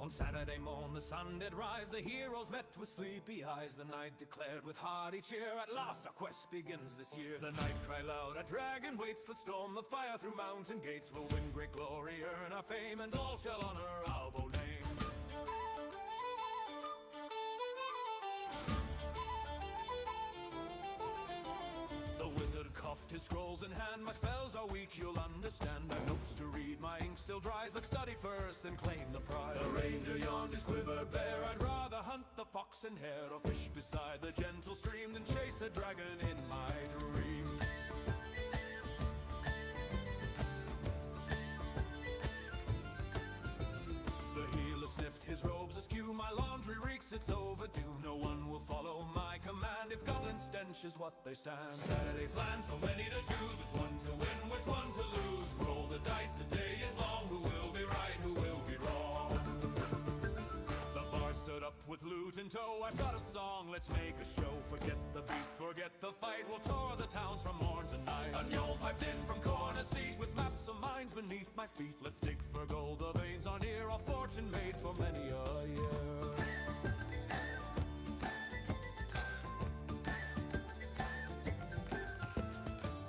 On Saturday morn the sun did rise, the heroes met with sleepy eyes. The knight declared with hearty cheer, at last our quest begins this year. The knight cried loud, a dragon waits, let's storm the fire through mountain gates. We'll win great glory, earn our fame, and all shall honor our bold name. The wizard coughed, his scrolls in hand. My spells are weak, you'll understand. I've notes to read, my ink still dries. Let's study first, then claim the prize. The ranger yawned, his quiver bare. I'd rather hunt the fox and hare, or fish beside the gentle stream, than chase a dragon in my dream. The healer sniffed, his robes askew. My laundry reeks, it's overdue. No one will follow my command if goblin stench is what they stand. Saturday plans, so many to choose. Which one to win, which one to lose? Roll the dice, the day is long. Who will be right, who will be wrong? The bard stood up with lute in tow. I've got a song, let's make a show. Forget the beast, forget the fight. We'll tour the towns from morn to night. A gnome piped in from corner seat, with maps of mines beneath my feet. Let's dig for gold, the veins are near. Our fortune made for many a year.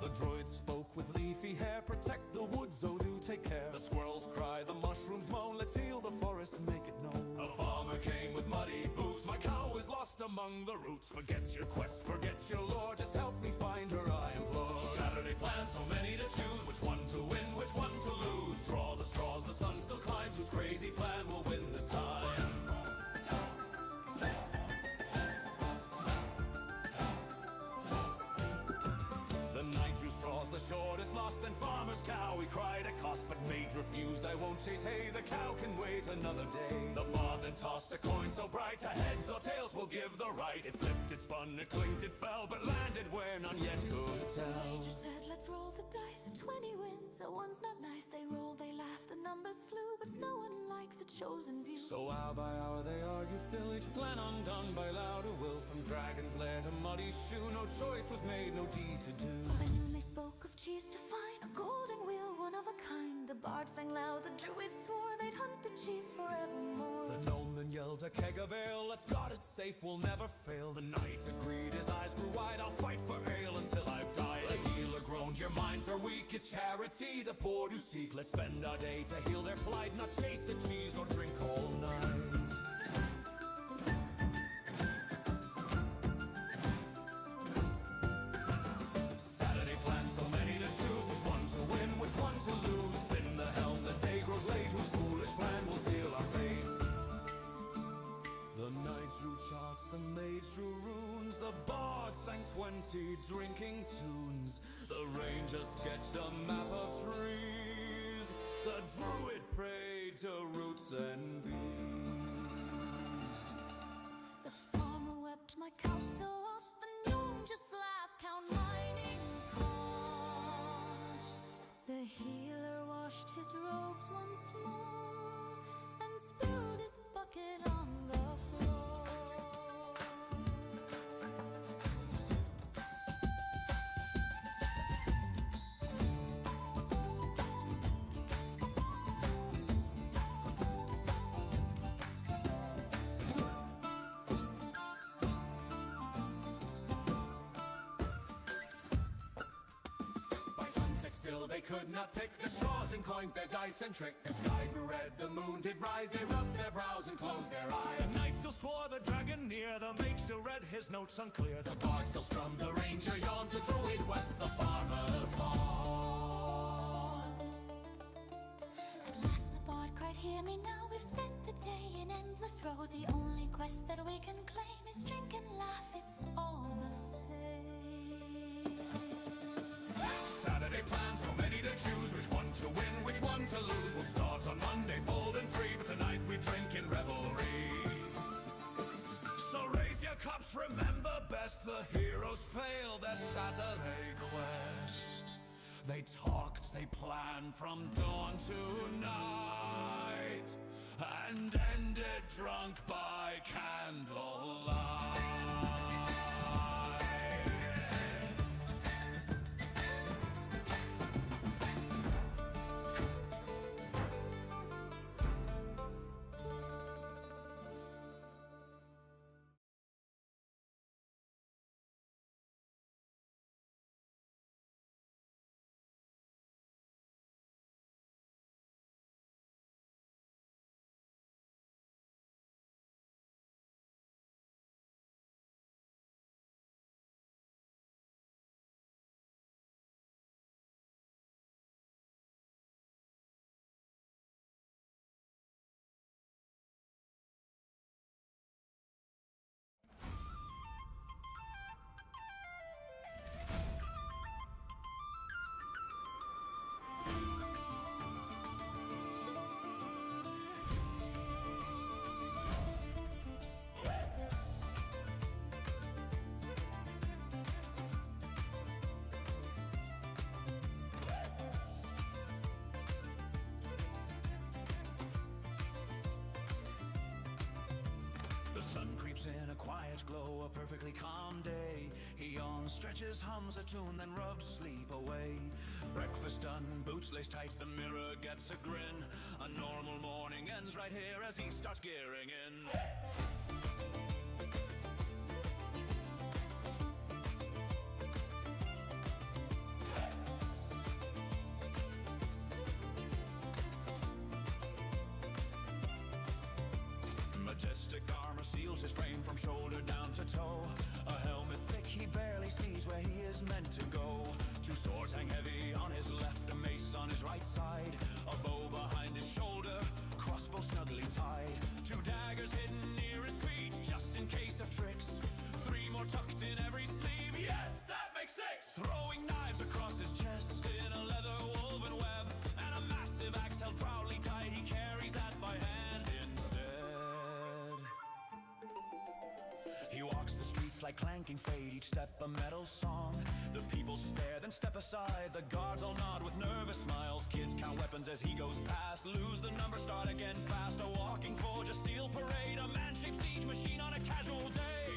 The droid spoke with leafy hair, protect the woods, oh do take care. The squirrels cry, the mushrooms moan, let's heal the forest, make it known. A farmer came with muddy boots, my cow is lost among the roots. Forget your quest, forget your lore, just help me find her, I implore. Saturday plans, so many to choose, which one to win, which one to lose? Draw the straws, the sun still climbs, whose crazy plan will win this time? The knight drew straws, the shortest lost. Then farmer's cow, he cried at cost, but mage refused. I won't chase hay, the cow can wait another day. The bard then tossed a coin so bright, a heads or tails will give the right. It flipped, it spun, it clinked, it fell, but landed where none yet could tell. The major said, let's roll the dice. 20 wins, a one's not nice. They rolled, they laughed, the numbers flew, but no one liked the chosen view. So hour by hour they argued still, each plan undone by louder will. From dragon's lair to muddy shoe, no choice was made, no deed to do. I knew they spoke of cheese to find, a golden wheel, one of a kind. The bard sang loud, the druid swore they'd hunt the cheese forevermore. The gnome then yelled, a keg of ale, let's guard it safe, we'll never fail. The knight agreed, his eyes grew wide, I'll fight for ale until I've died. The healer groaned, your minds are weak, it's charity the poor do seek. Let's spend our day to heal their plight, not chase a cheese or drink all night. Choose which one to win, which one to lose. Spin the helm, the day grows late, whose foolish plan will seal our fate. The knight drew charts, the mage drew runes, the bard sang 20 drinking tunes. The ranger sketched a map of trees, the druid prayed to roots and bees. The farmer wept, my cow still lost. The gnome just laughed, count mining cost. The healer washed his robes once more and spilled his bucket on the floor. Still they could not pick their straws and coins, their dice and trick. The sky grew red, the moon did rise. They rubbed their brows and closed their eyes. The knight still swore, the dragon near. The mage still read, his notes unclear. The bard still strummed, the ranger yawned. The druid wept, the farmer fawned. At last the bard cried, hear me now. We've spent the day in endless row. The only quest that we can claim is drink and laugh. It's all the same. Saturday plans, so many to choose. Which one to win, which one to lose? We'll start on Monday bold and free, but tonight we drink in revelry. So raise your cups, remember best. The heroes failed their Saturday quest. They talked, they planned from dawn to night, and ended drunk by candlelight. afterglow, a perfectly calm day. He yawns, stretches, hums a tune, then rubs sleep away. Breakfast done, boots laced tight, the mirror gets a grin. A normal morning ends right here as he starts gearing in. Majestic armor seals his frame from shoulder down to toe. A helmet thick, he barely sees where he is meant to go. Two swords hang heavy on his left, a mace on his right side. A bow behind his shoulder, crossbow snugly tied. Two daggers hidden near his feet, just in case of tricks. Three more tucked in every sleeve, yes, that makes six! Throwing knives across his chest in a leather woven web. And a massive axe held proudly tight, he carries that by hand instead. He walks the streets like clanking fate, each step a metal song. The people stare, then step aside, the guards all nod with nervous smiles. Kids count weapons as he goes past, lose the number, start again fast. A walking forge, a steel parade, a man-shaped siege machine on a casual day.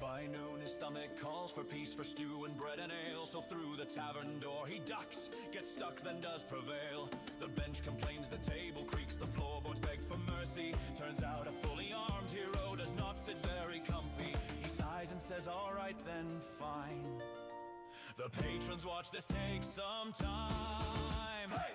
By noon his stomach calls for peace, for stew and bread and ale. So through the tavern door he ducks, gets stuck then does prevail. The bench complains, the table creaks, the floorboards beg for mercy. Turns out a fully armed hero does not sit very comfy. He sighs and says, alright then, fine. The patrons watch this take some time. Hey!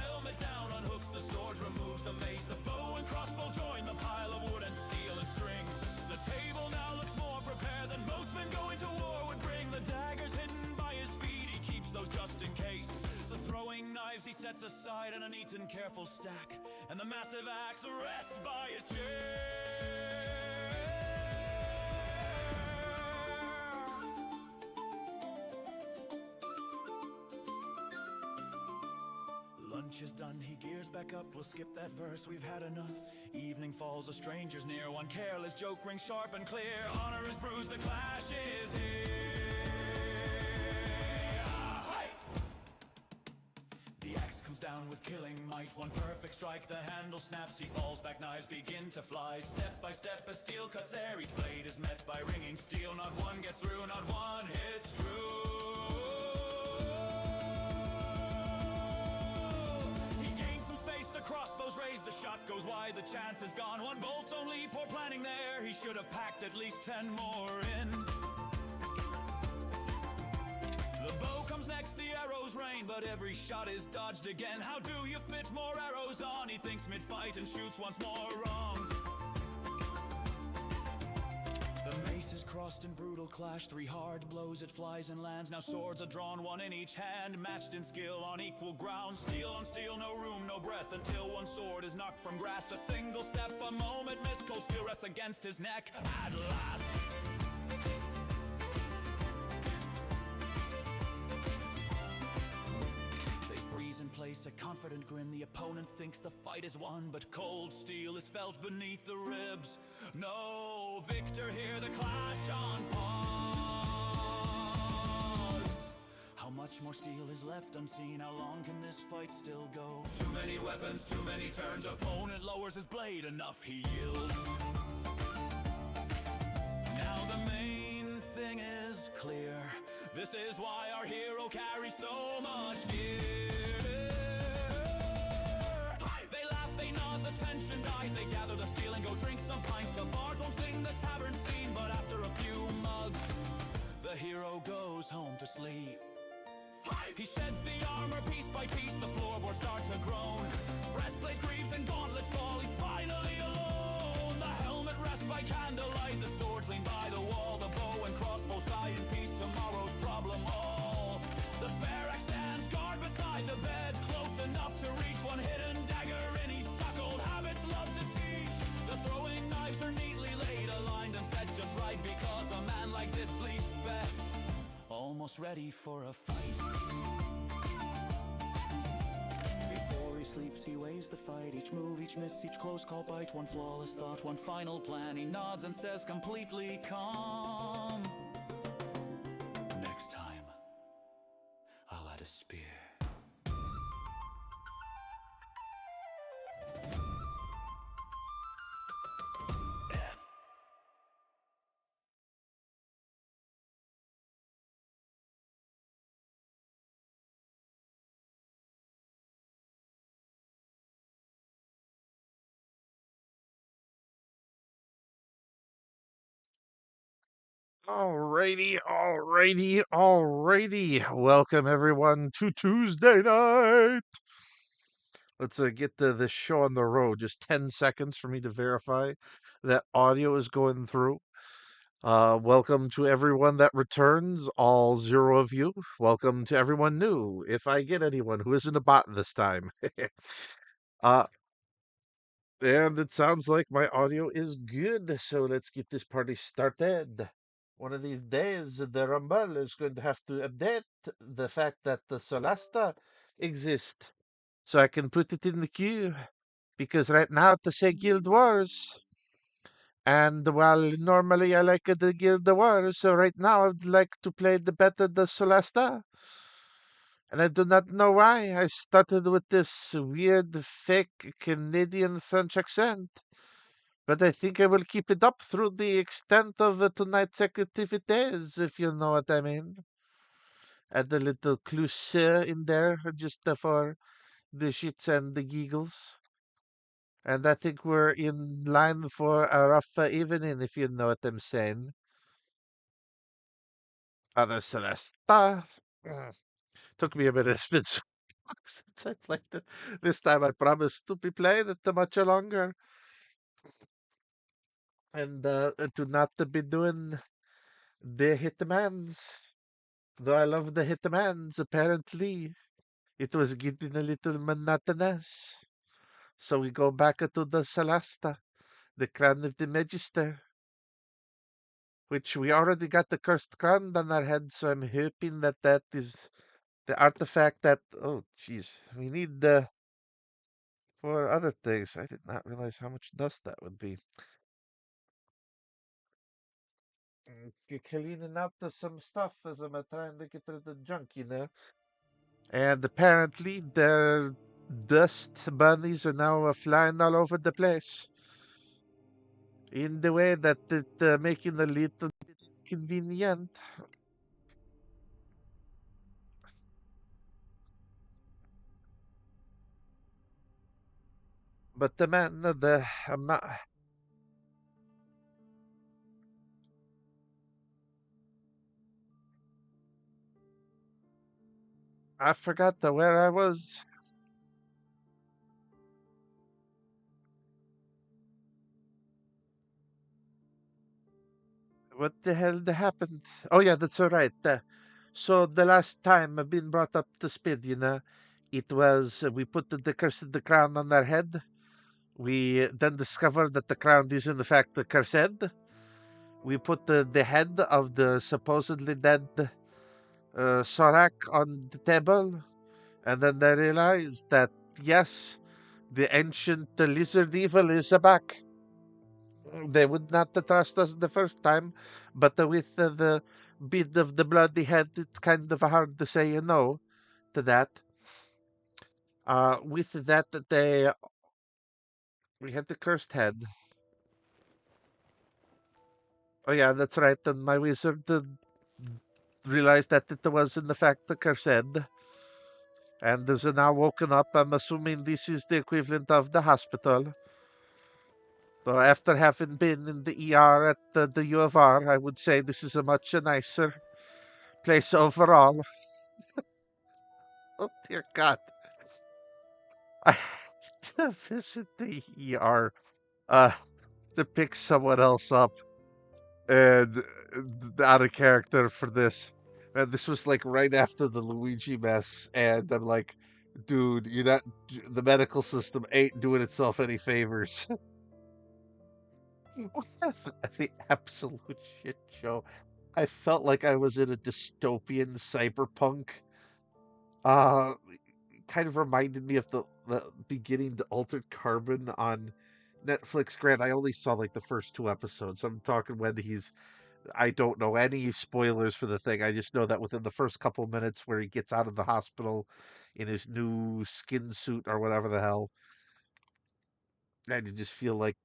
Helmet down, unhooks the swords, removes the mace. The bow and crossbow join the pile of wood and steel and string. The table now looks more prepared than most men going to war would bring. The daggers hidden by his feet, he keeps those just in case. The throwing knives he sets aside in a neat and careful stack. And the massive axe rests by his chair. Lunch is done, he gears back up. We'll skip that verse, we've had enough. Evening falls, a stranger's near. One careless joke rings sharp and clear. Honor is bruised, the clash is here. The axe comes down with killing might. One perfect strike, the handle snaps. He falls back, knives begin to fly. Step by step, as steel cuts air. Each blade is met by ringing steel. Not one gets through, not one hits true. The crossbows raised, the shot goes wide, the chance is gone. One bolt only, poor planning there. He should have packed at least 10 more in. The bow comes next, the arrows rain, but every shot is dodged again. How do you fit more arrows on? He thinks mid-fight and shoots once more wrong. The mace is crossed in brutal clash. 3 hard blows, it flies and lands. Now swords are drawn, one in each hand, matched in skill on equal ground. Steel on steel, no room, no breath, until one sword is knocked from grasp. A single step, a moment miss, cold steel rests against his neck at last. In place, a confident grin. The opponent thinks the fight is won, but cold steel is felt beneath the ribs. No victor here, the clash on pause. How much more steel is left unseen? How long can this fight still go? Too many weapons, too many turns. Opponent lowers his blade, enough, he yields. Now the main thing is clear. This is why our hero carries so much gear. The tension dies, they gather the steel and go drink some pints. The bards won't sing the tavern scene, but after a few mugs, the hero goes home to sleep. He sheds the armor piece by piece, the floorboards start to groan. Breastplate grieves and gauntlets fall, he's finally alone. The helmet rests by candlelight, the swords lean by the wall. The bow and crossbow sigh in peace, tomorrow's problem all. The spare axe stands guard beside the bed, close enough to reach. One hidden dagger in each sock, old habits love to teach. The throwing knives are neatly laid, aligned and set just right, because a man like this sleeps best, almost ready for a fight. Before he sleeps, he weighs the fight. Each move, each miss, each close call bite. One flawless thought, one final plan. He nods and says completely calm, next time, I'll add a spear. Alrighty. Welcome everyone to Tuesday night. Let's get this show on the road. Just 10 seconds for me to verify that audio is going through. Welcome to everyone that returns, all 0 of you. Welcome to everyone new, if I get anyone who isn't a bot this time. uh, and it sounds like my audio is good, so let's get this party started. One of these days, the Rumble is going to have to update the fact that the Solasta exists, so I can put it in the queue. Because right now it say Guild Wars, and while normally I like the Guild Wars, so right now I'd like to play the better the Solasta. And I do not know why I started with this weird fake Canadian French accent. But I think I will keep it up through the extent of tonight's activities, if you know what I mean. Add a little clouseur in there just for the shits and the giggles. And I think we're in line for a rough evening, if you know what I'm saying. Other Celesta. Took me a minute. It's been so long since I played it. This time I promise to be playing it much longer. And to not be doing the Hitmans. Though I love the Hitmans, apparently it was getting a little monotonous. So we go back to the Celesta, the crown of the Magister, which we already got the cursed crown on our head, so I'm hoping that that is the artifact that, oh, jeez, we need for other things. I did not realize how much dust that would be. Cleaning out some stuff as I'm trying to get rid of junk, you know. And apparently, their dust bunnies are now flying all over the place in the way that it making a little bit inconvenient. But the man, I forgot where I was. What the hell happened? Oh yeah, that's all right. So the last time I've been brought up to speed, you know, it was we put the curse of the crown on our head. We then discovered that the crown is in fact the cursed. We put the head of the supposedly dead Sorak on the table, and then they realized that yes, the ancient lizard evil is back. They would not trust us the first time, but with the bit of the bloody head, it's kind of hard to say no to that. With that, we had the cursed head. Oh yeah, that's right. And my wizard realized that it was in fact the cursed head, and is now woken up. I'm assuming this is the equivalent of the hospital. So after having been in the ER at the U of R, I would say this is a much nicer place overall. Oh dear God. I have to visit the ER uh, to pick someone else up and out of character for this. And this was like right after the Luigi mess, and I'm like, dude, you're not. The medical system ain't doing itself any favors. The absolute shit show. I felt like I was in a dystopian cyberpunk uh kind of reminded me of the beginning to Altered Carbon on Netflix. Grant, I only saw like the first 2 episodes. I'm talking when I don't know any spoilers for the thing. I just know that within the first couple minutes where he gets out of the hospital in his new skin suit or whatever the hell, and you just feel like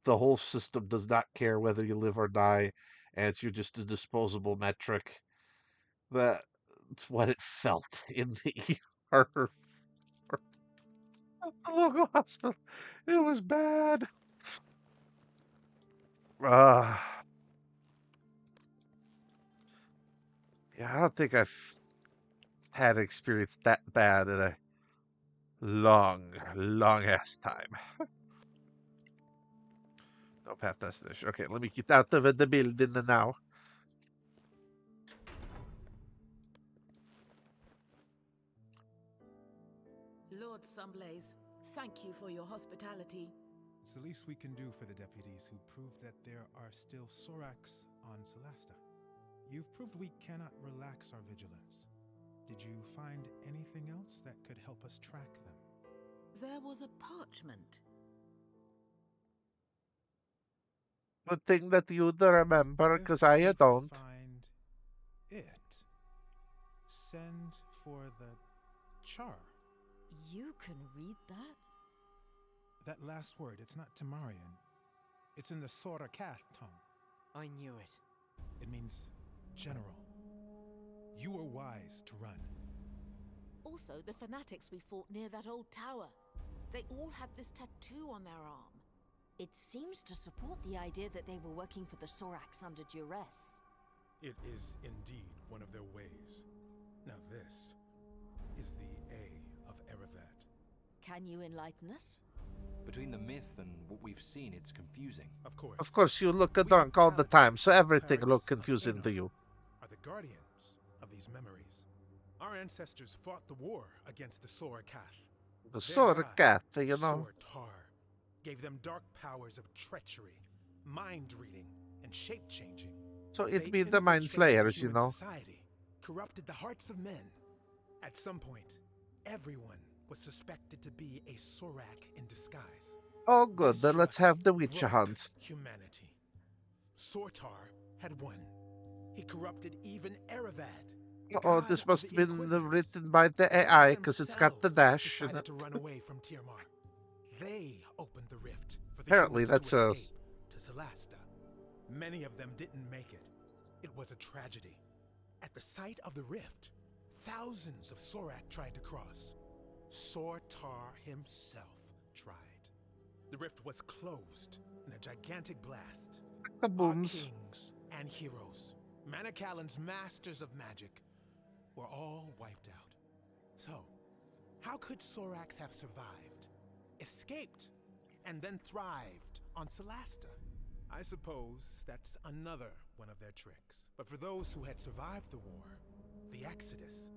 the whole system does not care whether you live or die, and you're just a disposable metric. That's what it felt in the ER of the local hospital. It was bad. Uh, yeah, I don't think I've had an experience that bad in a long, long ass time. No path destination. Okay, let me get out of the building now. Lord Sunblaze, thank you for your hospitality. It's the least we can do for the deputies who proved that there are still Sorax on Celasta. You've proved we cannot relax our vigilance. Did you find anything else that could help us track them? There was a parchment. Good thing that you remember, because I If we don't. find it, send for the char. You can read that? That last word, it's not Tamarian. It's in the Sorakath tongue. I knew it. It means general. You were wise to run. Also, the fanatics we fought near that old tower. They all had this tattoo on their arm. It seems to support the idea that they were working for the Sorax under duress. It is indeed one of their ways. Now this is the A of Erevat. Can you enlighten us? Between the myth and what we've seen, it's confusing. Of course. Of course, you look We drunk all the time, so everything clerics look of confusing to Eno you. Are the guardians of these memories. Our ancestors fought the war against the Sorakath. The Their Sorakath, god, you know. Sortar, gave them dark powers of treachery, mind reading, and shape changing. So it They be the mind infiltrated flayers, you human know. Society, corrupted the hearts of men. At some point, everyone was suspected to be a Sorak in disguise. Oh, good. This Then let's trust have the witch broke hunt. Humanity. Sortar had won. He corrupted even Erevad. Oh, this must have been written by the AI because it's got the dash. Decided to run away from Tirmar. They opened the rift for the Apparently, humans that's to a- escape to Celasta. Many of them didn't make it. It was a tragedy. At the site of the rift, thousands of Sorak tried to cross. Sortar himself tried. The rift was closed in a gigantic blast. The Our booms. kings and heroes, Manicalan's masters of magic, were all wiped out. So, how could Sorax have survived, escaped, and then thrived on Celasta? I suppose that's another one of their tricks. But for those who had survived the war, the Exodus,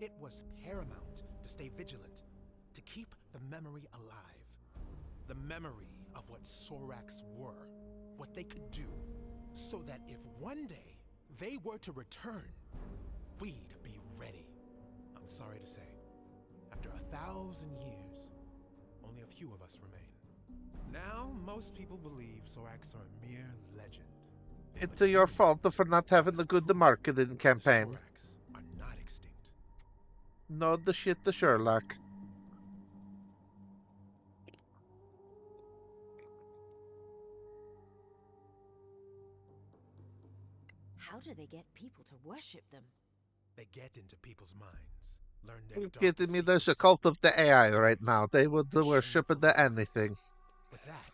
it was paramount to stay vigilant, to keep the memory alive. The memory of what Sorax were, what they could do, so that if one day they were to return, we'd be ready. I'm sorry to say, after 1,000 years, only a few of us remain. Now, most people believe Sorax are a mere legend. It's your fault for not having the good marketing campaign. Sorax are not extinct. No the shit to Sherlock. How do they get people to worship them? They get into people's minds, learn their You dark kidding me? There's a secrets. cult of the AI right now. They would worship Shameful the things. anything. With that,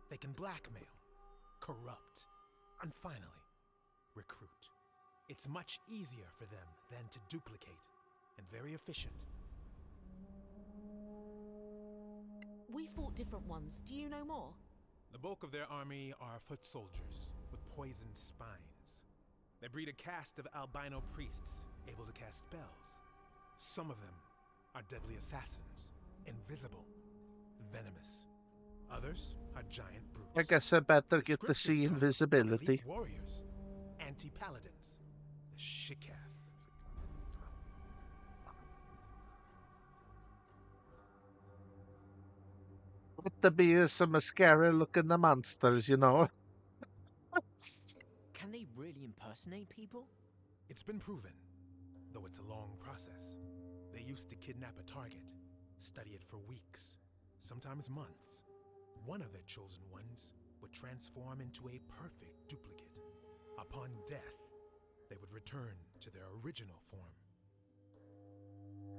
they can blackmail, corrupt, and finally, recruit. It's much easier for them than to duplicate, and very efficient. We fought different ones. Do you know more? The bulk of their army are foot soldiers with poisoned spines. They breed a caste of albino priests able to cast spells. Some of them are deadly assassins, invisible, venomous. Others are giant brutes. I guess I better The get to scriptures see talk of invisibility. elite warriors, anti-paladins, the Shikath. to be some scary looking monsters, you know. Can they really impersonate people? It's been proven, though it's a long process. They used to kidnap a target, study it for weeks, sometimes months. One of their chosen ones would transform into a perfect duplicate. Upon death, they would return to their original form.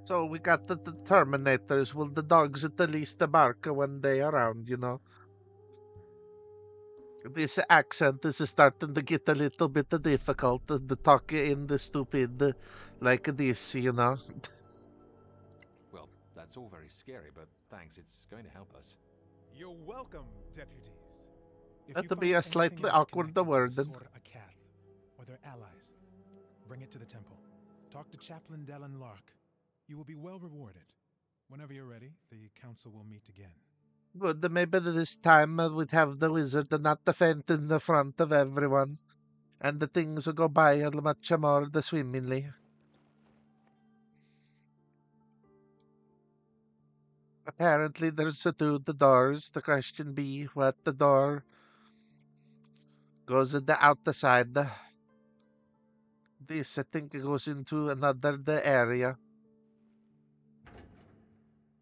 So we got the Terminators. Will the dogs at the least bark when they around, you know? This accent is starting to get a little bit difficult. The talk in the stupid like this, you know. Well, that's all very scary, but thanks, it's going to help us. You're welcome, deputies. If That you to be find a slightly anything else awkward connected to word. the Sor Akath or their allies, bring it to the temple. Talk to Chaplain Dellen Lark. You will be well rewarded. Whenever you're ready, the council will meet again. Good, maybe this time we'd have the wizard not to faint in the front of everyone, and the things will go by a much more swimmingly. Apparently, there's the doors. The question be what the door goes at the outside. This, I think, goes into another area.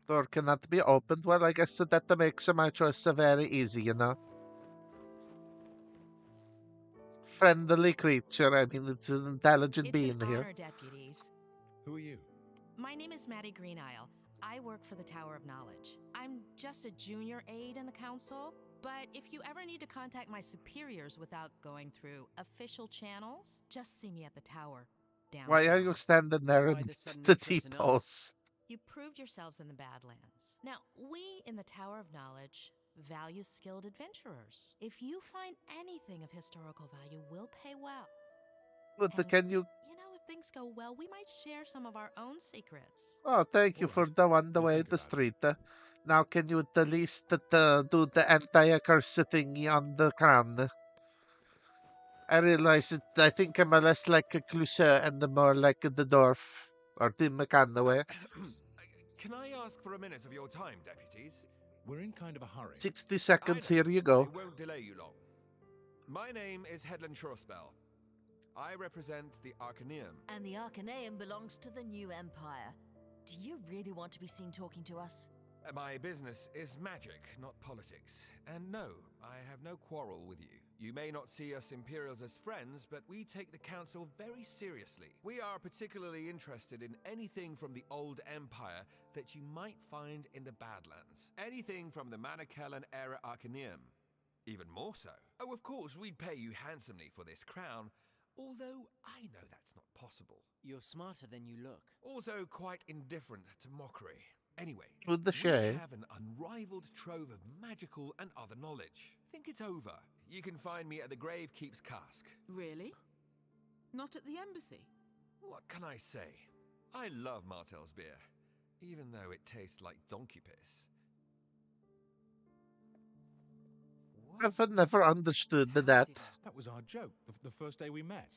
Door cannot be opened. Well, I guess that makes my choice very easy, you know. Friendly creature. I mean, it's an intelligent It's being an here. honor, deputies. Who are you? My name is Maddie Greenisle. I work for the Tower of Knowledge. I'm just a junior aide in the council, but if you ever need to contact my superiors without going through official channels, just see me at the tower. Downtown. Why are you standing there Why in the sudden the interest in us? T-pose? You proved yourselves in the Badlands. Now, we in the Tower of Knowledge value skilled adventurers. If you find anything of historical value, we'll pay well. But And, can you... you know, if things go well, we might share some of our own secrets. Oh, thank you All for right. the one the We'll way think the about it. street. Now, can you at least do the anti-curse thingy on the crown? I realize it. I think I'm less like a Clouseau and more like the dwarf or Tim McCanaway. Can I ask for a minute of your time, deputies? We're in kind of a hurry. 60 I seconds, know. here you I go. won't delay you long. My name is Headland Shorespell. I represent the Arcaneum. And the Arcaneum belongs to the New Empire. Do you really want to be seen talking to us? My business is magic, not politics. And no, I have no quarrel with you. You may not see us Imperials as friends, but we take the Council very seriously. We are particularly interested in anything from the Old Empire that you might find in the Badlands. Anything from the Manacalon era Arcaneum. Even more so. Oh, of course, we'd pay you handsomely for this crown, although I know that's not possible. You're smarter than you look. Also quite indifferent to mockery. Anyway, With the we shade. have an unrivaled trove of magical and other knowledge. Think it's over. You can find me at the Gravekeep's Cask. Really? Not at the embassy? What can I say? I love Martel's beer, even though it tastes like donkey piss. I've never understood that. That was our joke, the first day we met.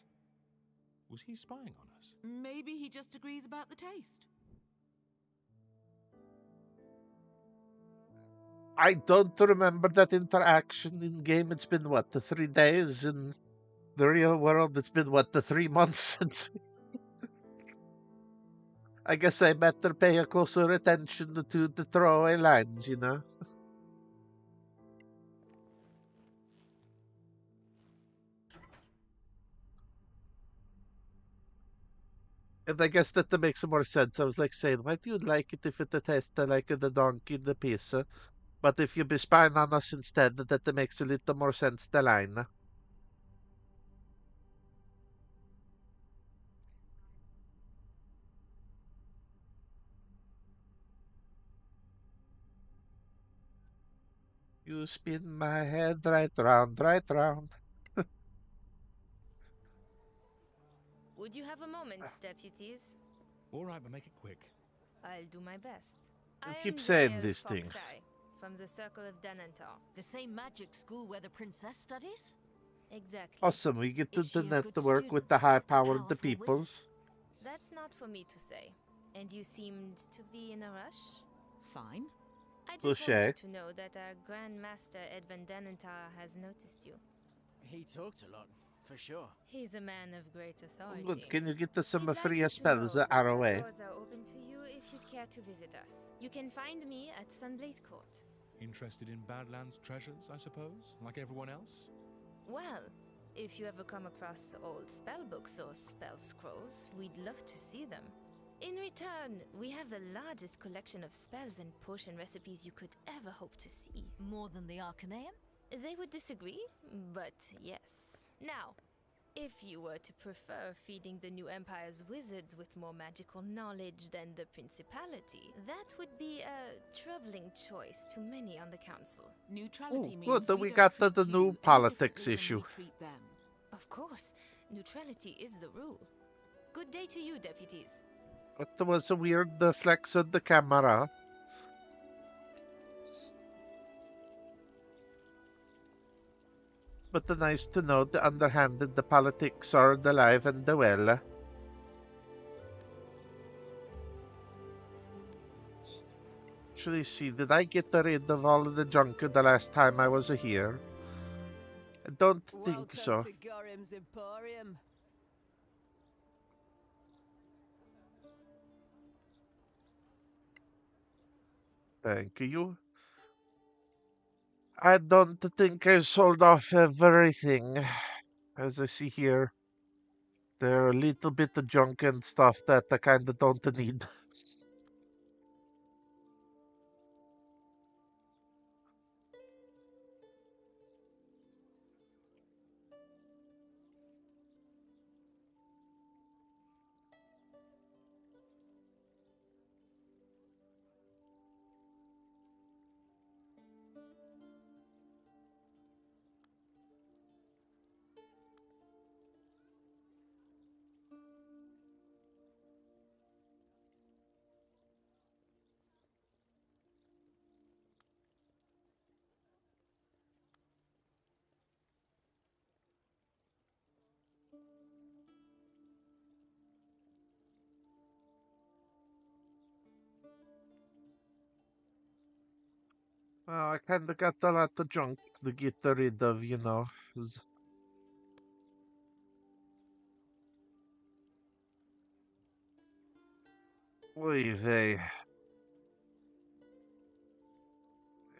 Was he spying on us? Maybe he just agrees about the taste. I don't remember that interaction in game. It's been what, the 3 days? In the real world, it's been what, the 3 months since. I guess I better pay a closer attention to the throwaway lines, you know. And I guess that makes more sense. I was like saying, why do you like it if it tastes like the donkey, the pizza? But if you be spying on us instead, that makes a little more sense, the line. You spin my head right round, right round. Would you have a moment, deputies? All right, but make it quick. I'll do my best. You I keep am saying Daniel these things. Foxeye, from the Circle of Denantar. The same magic school where the princess studies? Exactly. Awesome, we get to Is she the a good network with student? the A high-powered powerful peoples. That's not for me to say. And you seemed to be in a rush? Fine. I just Touche. want you to know that our Grand Master Edvin Denentar has noticed you. He talked a lot, for sure. He's a man of great authority. Good. Can you get us some We'd like free you to spells know that that are our away? doors are open to you if you'd care to visit us. You can find me at Sunblaze Court. Interested in Badlands treasures, I suppose, like everyone else? Well, if you ever come across old spell books or spell scrolls, we'd love to see them. In return, we have the largest collection of spells and potion recipes you could ever hope to see. More than the Arcaneum? They would disagree, but yes. Now, if you were to prefer feeding the new Empire's wizards with more magical knowledge than the Principality, that would be a troubling choice to many on the Council. Oh, good that we got the new politics issue. Of course, neutrality is the rule. Good day to you, deputies. That was a weird flex of the camera. But nice to know the underhanded the politics are the live and the well. Actually, see, did I get rid of all of the junk the last time I was here? I don't think so. To Gorim's Emporium. Thank you. I don't think I sold off everything. As I see here, there are a little bit of junk and stuff that I kind of don't need. Well, I kind of got a lot of junk to get rid of, you know. Oy vey.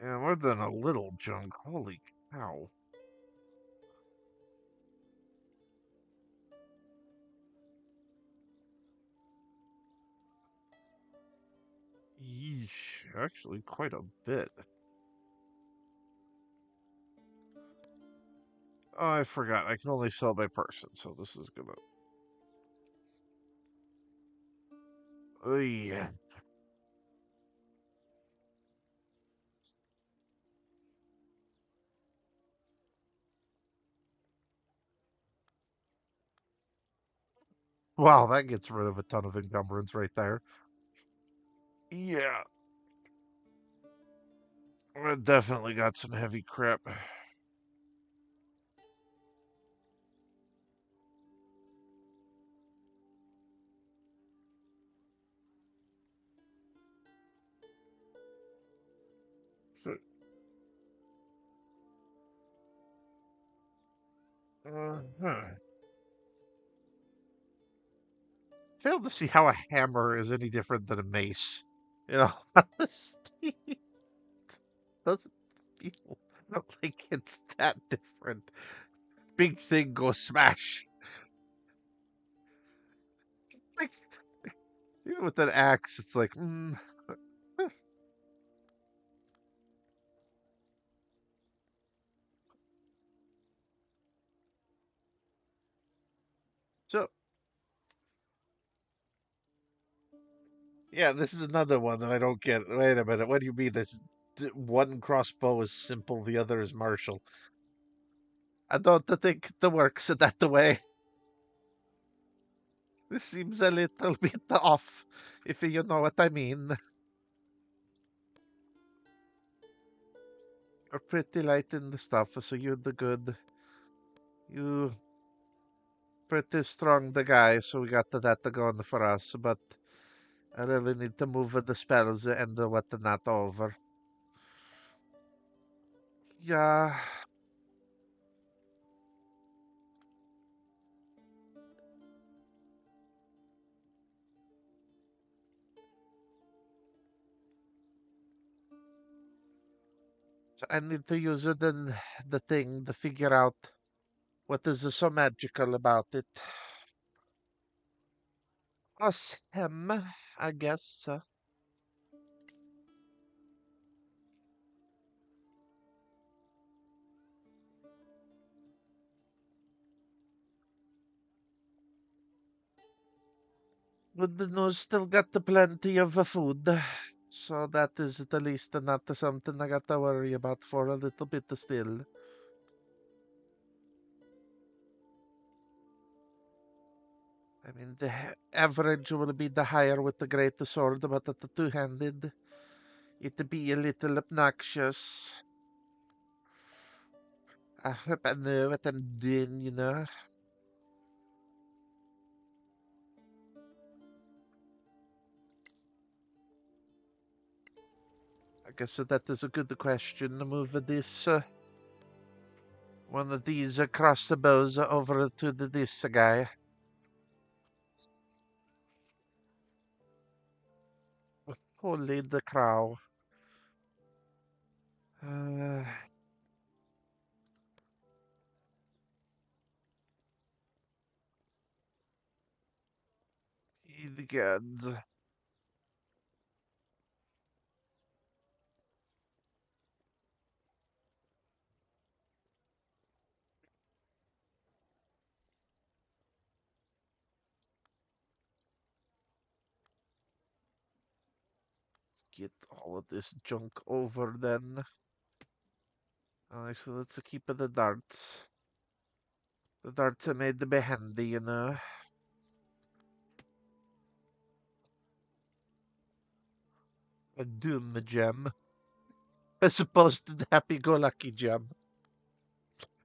Yeah, more than a little junk. Holy cow. Yeesh, actually quite a bit. Oh, I forgot. I can only sell by person, so this is gonna... Yeah. Wow, that gets rid of a ton of encumbrance right there. Yeah. I definitely got some heavy crap. So, huh. Fail to see how a hammer is any different than a mace. You know, honestly, doesn't feel like it's that different. Big thing goes smash. Like, even with an axe, it's like, So, yeah, this is another one that I don't get. Wait a minute, what do you mean? This one crossbow is simple, the other is martial. I don't think it works that way. This seems a little bit off, if you know what I mean. Are pretty light in the stuff, so you're the good. You pretty strong, the guy, so we got that going for us. But I really need to move the spells and the whatnot over. Yeah. So I need to use it in the thing to figure out what is so magical about it. Us him, I guess. Good news, still got the plenty of food. So that is at least not something I got to worry about for a little bit still. I mean, the average will be the higher with the great sword, but at the two-handed, it be a little obnoxious. I hope I know what I'm doing, you know. I guess that is a good question. Move this one of these crossbows over to this guy. Holy the crow. Uh, the gods. Let's get all of this junk over then. Alright, so let's keep the darts. The darts are made to be handy, you know. A doom gem. As opposed to the happy-go-lucky gem.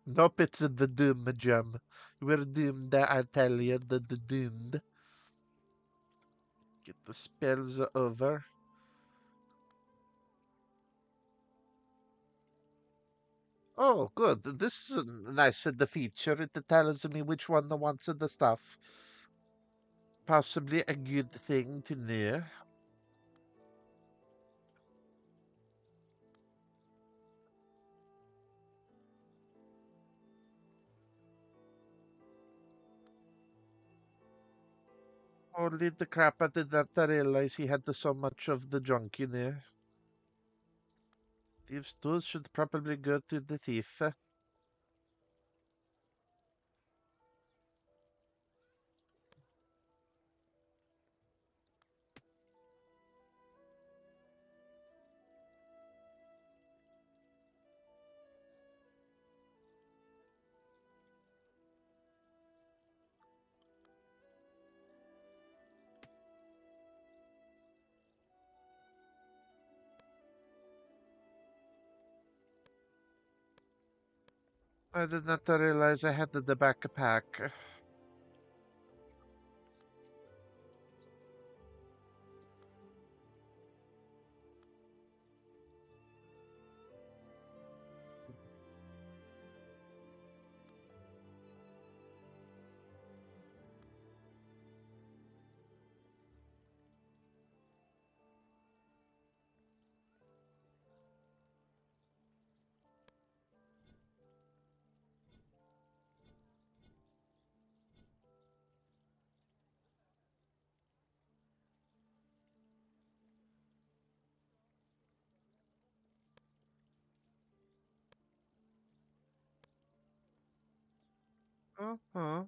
Nope, it's the doom gem. We're doomed, I tell you, the doomed. Get the spells over. Oh, good. This is a nice the feature. It tells me which one wants the stuff. Possibly a good thing to know. Holy the crap, I did not realize he had so much of the junk in there. Thieves' tools should probably go to the thief. I did not realize I had the backpack. Uh-huh.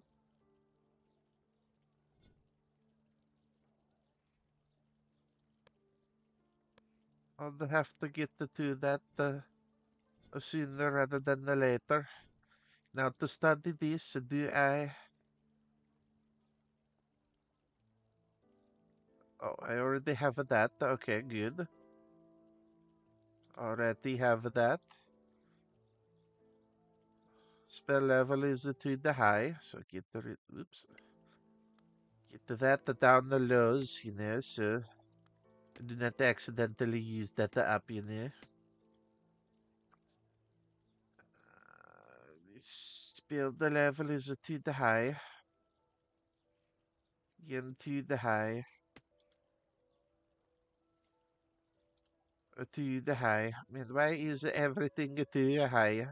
I'll have to get to that sooner rather than later. Now, to study this, do I... Oh, I already have that. Okay, good. Already have that. Spell level is too the high, so get the... Oops. Get that down the lows, you know, so... I do not accidentally use that up, you know. Build the level is to the high. Into the high. To the high. I mean, why is everything to the high?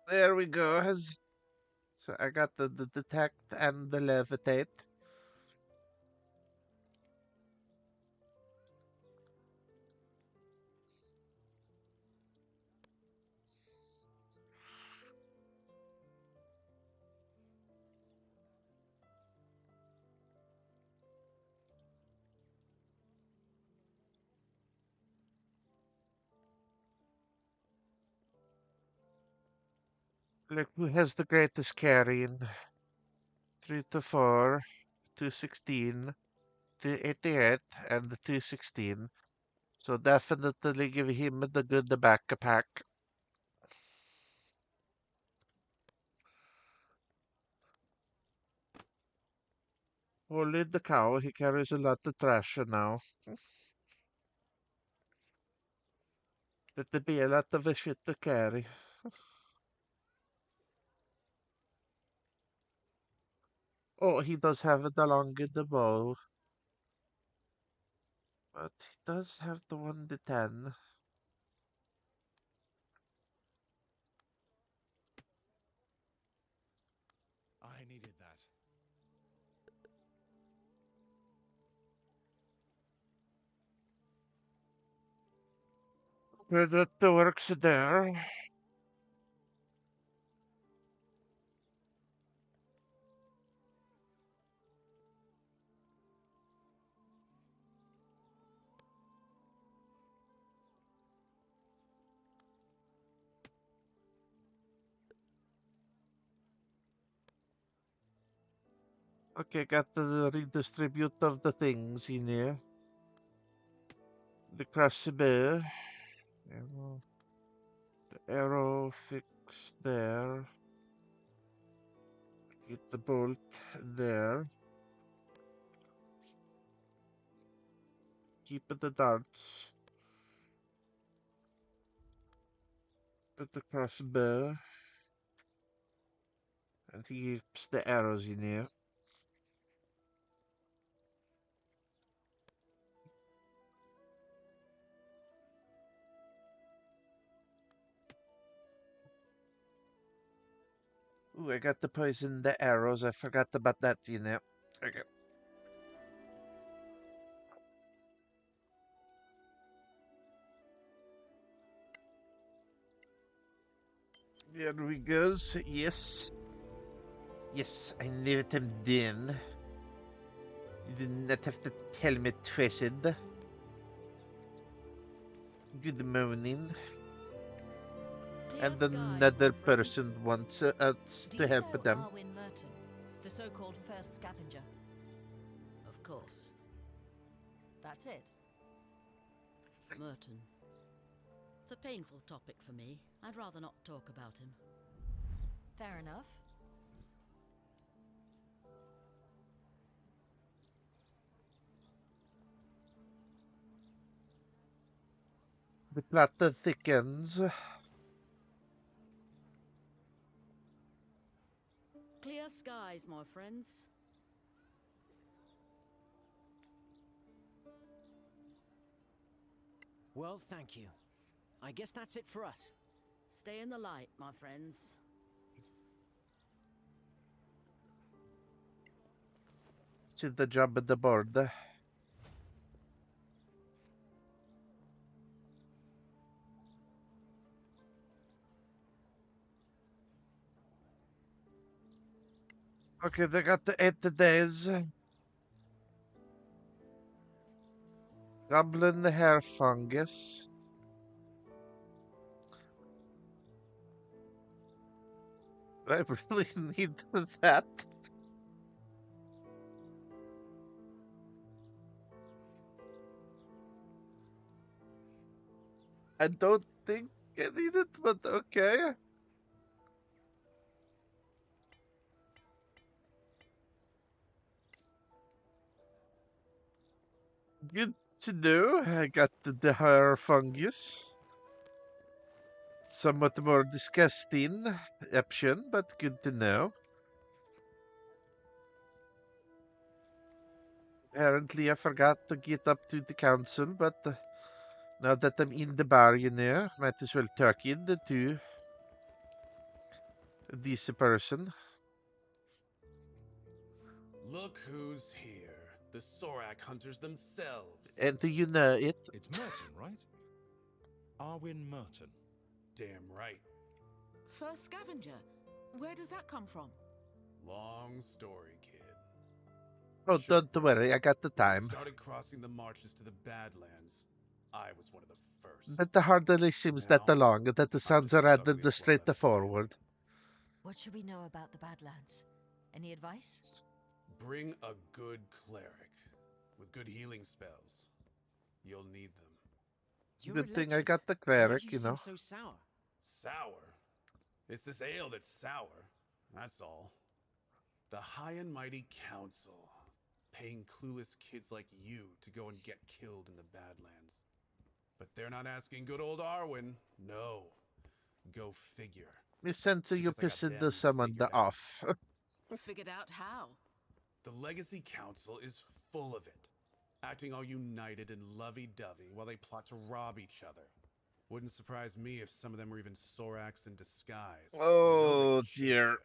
There we go. So I got the detect and the levitate. Look who has the greatest carrying. 3 to 4, 216, 288, and the 216. So definitely give him the good backpack. Holy the cow, he carries a lot of trash now. That'd be a lot of shit to carry. Oh, he does have the longer the bow. But he does have the 1 to 10. I needed that. That works there. Okay, got the redistribute of the things in here. The crossbow. The arrow fixed there. Get the bolt there. Keep the darts. Put the crossbow. And he keeps the arrows in here. Ooh, I got to poison the arrows. I forgot about that, you know. Okay. There we go. Yes. Yes, I let him down. You did not have to tell me twisted. Good morning. And another person wants us to help them. Arwin Merton, the so-called first scavenger? Of course. That's it. Merton. It's a painful topic for me. I'd rather not talk about him. Fair enough. The plot thickens. Clear skies, my friends. Well, thank you. I guess that's it for us. Stay in the light, my friends. See the job at the board. Okay, they got the 8 days. Goblin hair fungus. I really need that. I don't think I need it, but okay. Good to know. I got the hair fungus. Somewhat more disgusting option, but good to know. Apparently, I forgot to get up to the council, but now that I'm in the bar, might as well talk in to this person. Look who's here. The Sorak hunters themselves. And do you know it? It's Merton, right? Arwin Merton. Damn right. First scavenger. Where does that come from? Long story, kid. Oh, don't worry, I got the time. Started crossing the marches to the Badlands. I was one of the first. But the hardly seems that long, that the sounds are rather straightforward. What should we know about the Badlands? Any advice? Bring a good cleric with good healing spells. You'll need them. Good thing I got the cleric, you seem so sour. Sour? It's this ale that's sour. That's all. The High and Mighty Council, paying clueless kids like you to go and get killed in the Badlands. But they're not asking good old Arwen. No. Go figure. Me sense you pissing the someone off. Figured out how. The Legacy Council is full of it, acting all united and lovey-dovey while they plot to rob each other. Wouldn't surprise me if some of them were even Soraks in disguise. Oh, dear.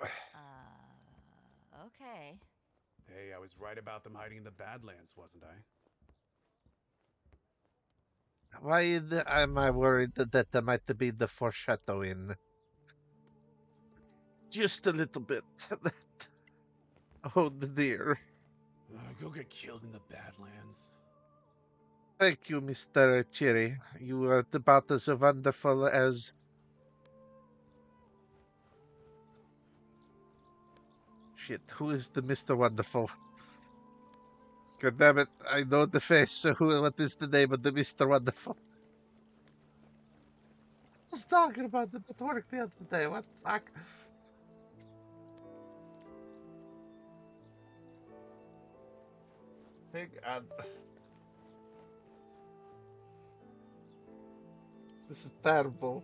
Okay. Hey, I was right about them hiding in the Badlands, wasn't I? Why am I worried that there might be the foreshadowing? Just a little bit. Oh dear. Go get killed in the Badlands. Thank you, Mr. Cherry. You are about as wonderful as... Shit, who is the Mr. Wonderful? God damn it, I know the face, so what is the name of the Mr. Wonderful? I was talking about them at work the other day, what the fuck? Hang on. This is terrible.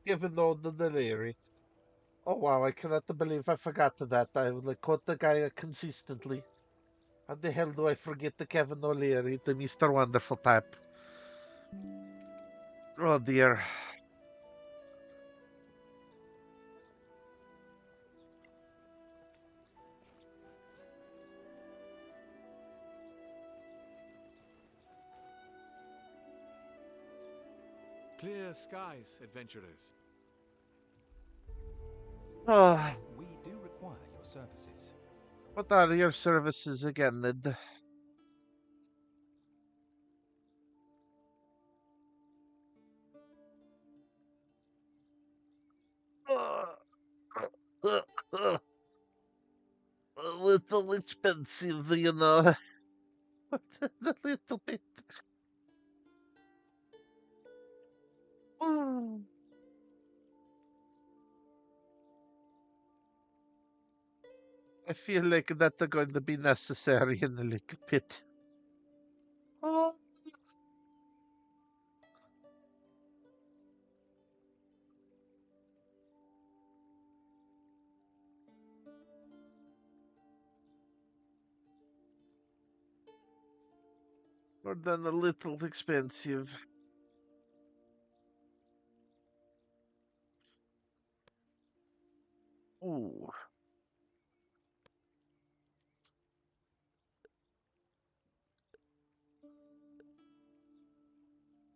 Given all the delirium. Oh wow, I cannot believe I forgot that. I would like quote the guy consistently. How the hell do I forget the Kevin O'Leary, the Mr. Wonderful type? Oh dear. Clear skies, adventurers. We do require your services. What are your services again, Ned? A little expensive, you know. A little bit. I feel like that's going to be necessary in a little bit. Oh. More than a little expensive. Ooh.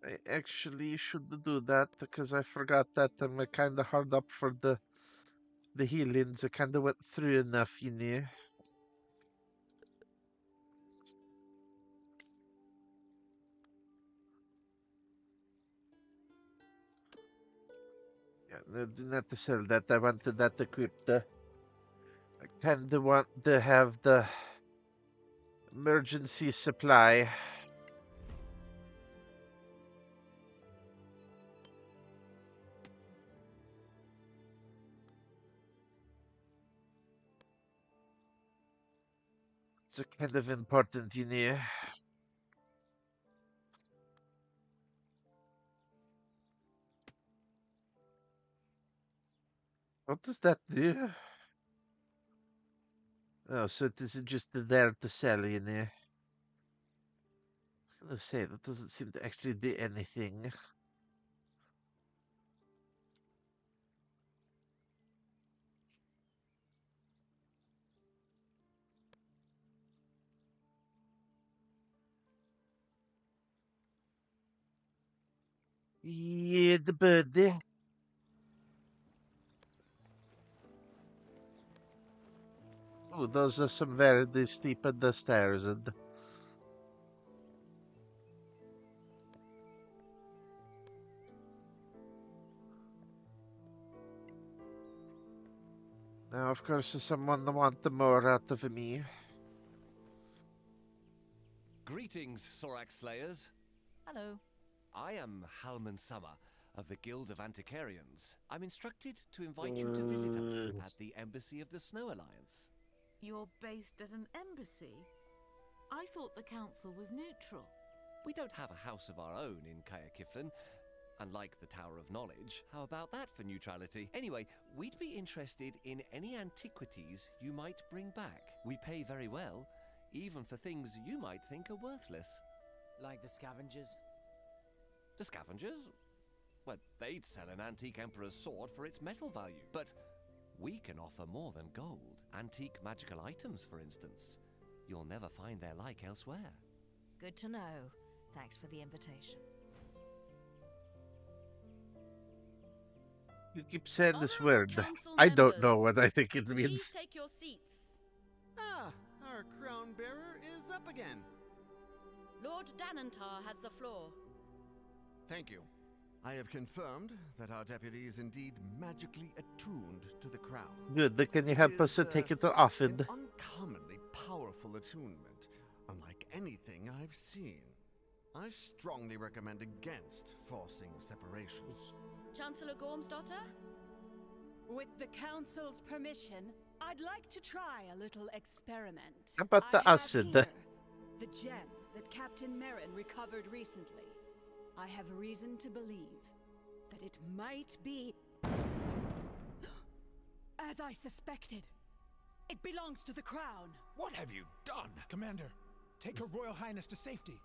I actually should do that because I forgot that I'm kind of hard up for the healings. I kind of went through enough, you know. Yeah, no, do not to sell that. I wanted that equipped. I kind of want to have the emergency supply. It's kind of important, you know. What does that do? Oh, so it isn't just there to sell, you know. I was gonna say, that doesn't seem to actually do anything. Yeah, the birdie. Oh, those are some very steep in the stairs, and now, of course, there's someone that wants more out of me. Greetings, Sorak Slayers. Hello. I am Halman Summer of the Guild of Antiquarians. I'm instructed to invite you to visit us at the Embassy of the Snow Alliance. You're based at an embassy? I thought the council was neutral. We don't have a house of our own in Kaya Kiflin, unlike the Tower of Knowledge. How about that for neutrality? Anyway, we'd be interested in any antiquities you might bring back. We pay very well, even for things you might think are worthless. Like the scavengers? The scavengers? Well, they'd sell an antique emperor's sword for its metal value, but we can offer more than gold. Antique magical items, for instance. You'll never find their like elsewhere. Good to know. Thanks for the invitation. You keep saying this word. I don't know what I think it Please means. take your seats. Ah, our crown bearer is up again. Lord Danantar has the floor. Thank you. I have confirmed that our deputy is indeed magically attuned to the crown. Good, then can you help us to take it to Offid? An uncommonly powerful attunement, unlike anything I've seen. I strongly recommend against forcing separation. Chancellor Gorm's daughter? With the council's permission, I'd like to try a little experiment. How about the I have acid? here the gem that Captain Merrin recovered recently. I have reason to believe that it might be as I suspected. It belongs to the crown. What have you done? Commander, take Her Royal Highness to safety.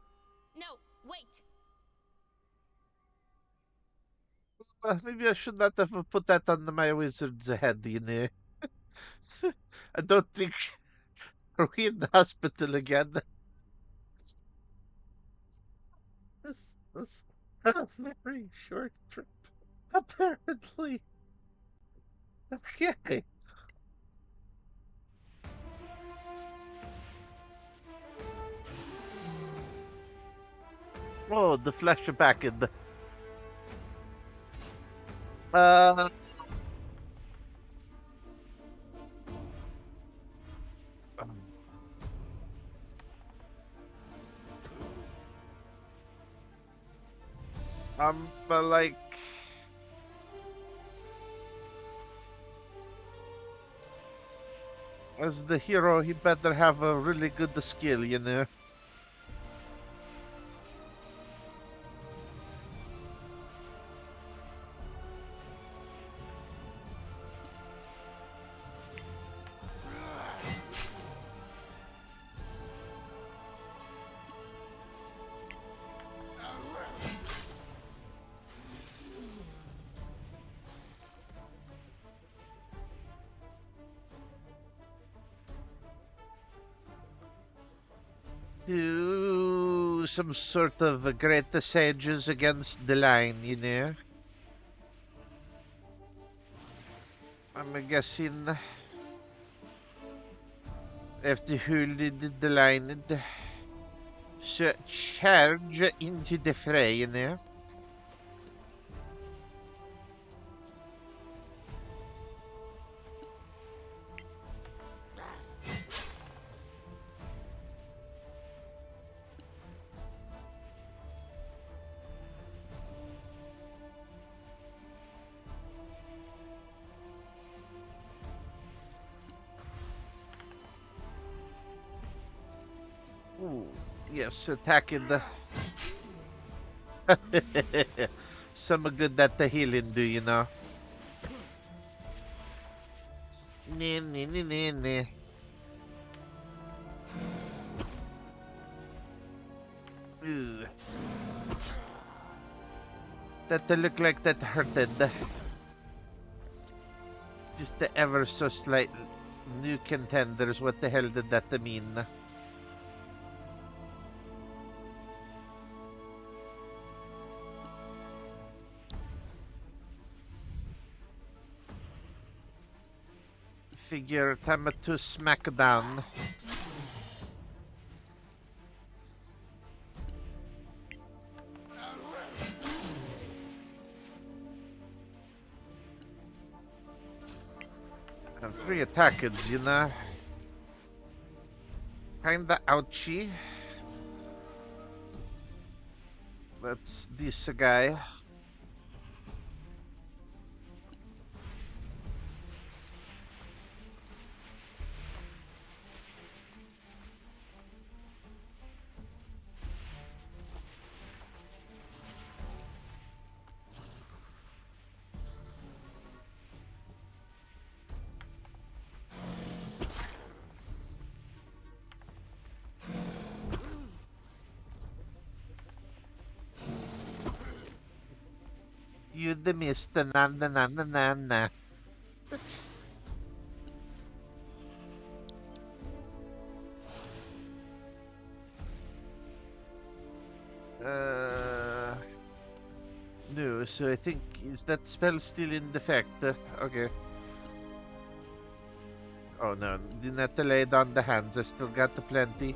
No, wait! Maybe I should not have put that on my wizard's head, you know. I don't think... Are we in the hospital again? This is a very short trip, apparently. Okay. Oh, the flesh back in the... but like... As the hero, he better have a really good skill, you know. Do some sort of great sages against the line, you know. I'm guessing if the Huli did the line, so charge into the fray, you know. Yes, attacking the... Some good that the healing do, you know. Nee, nee, nee, nee, nee. Ooh. That look like that hurted. Just the ever so slight new contenders. What the hell did that mean? Figure time to smack down. And 3 attackers, you know. Kinda ouchy. That's this guy. You the mister, na na na na na na. No, so I think, is that spell still in effect? Okay. Oh no, do not lay down the hands, I still got the plenty.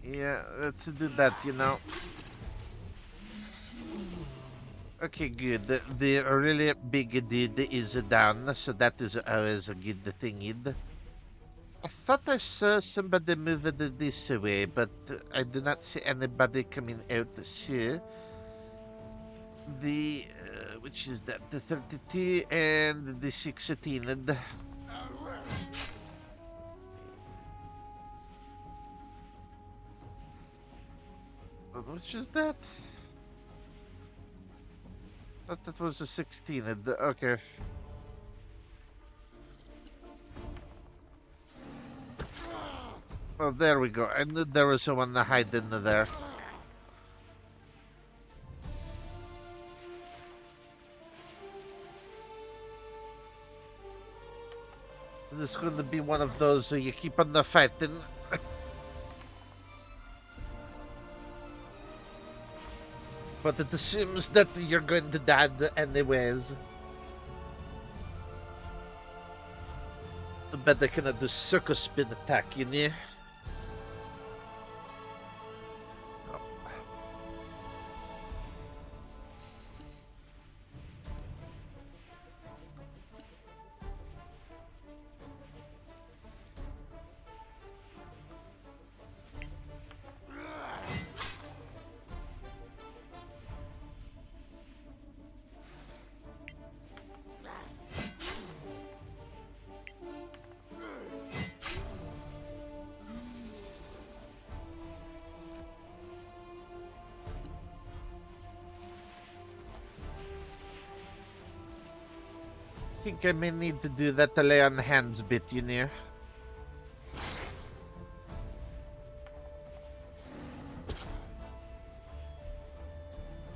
Yeah, let's do that, you know. Okay, good. The really big dude is down, so that is always a good thing. I thought I saw somebody move it this way, but I do not see anybody coming out. So the which is that, the 32 and the 16. And which is that? I thought that was a 16. And okay. Oh, there we go. I knew there was someone hiding there. This is going to be one of those you keep on the fighting. But it assumes that you're going to die anyways. Too bad they cannot do circus spin attack, you know? I think I may need to do that to lay on hands bit, you know.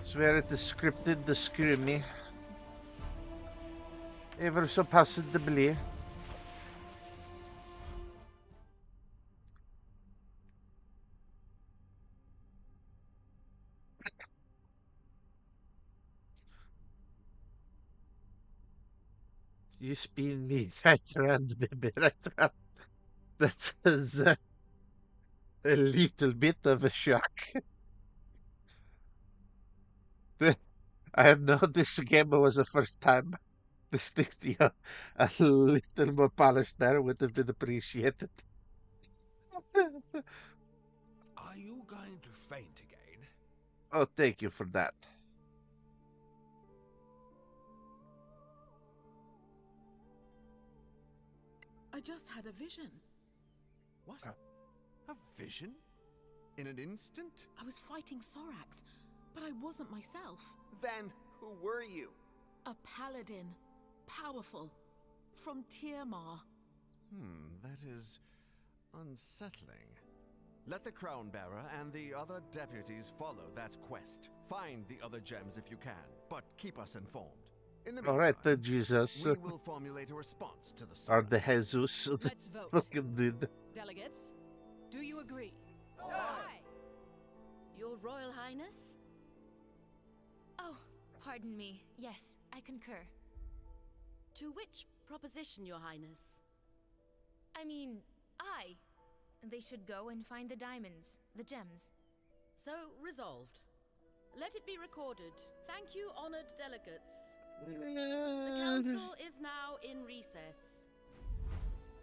Swear it is scripted, the screw me. Ever so possibly. You spin me right around, baby, right around. That was a little bit of a shock. I know this game was the first time. This thing, a little more polished there would have been appreciated. Are you going to faint again? Oh, thank you for that. just had a vision. What? A vision? In an instant? I was fighting Sorax, but I wasn't myself. Then who were you? A paladin. Powerful. From Tiamat. That is unsettling. Let the Crown Bearer and the other deputies follow that quest. Find the other gems if you can, but keep us informed. In the meantime, Alright, the Jesus. we will formulate a response to the Or the Jesus. Let's vote. Fucking dude. Delegates, do you agree? Aye. Your Royal Highness? Oh, pardon me. Yes, I concur. To which proposition, Your Highness? I mean, they should go and find the diamonds, the gems. So resolved. Let it be recorded. Thank you, honored delegates. The council is now in recess.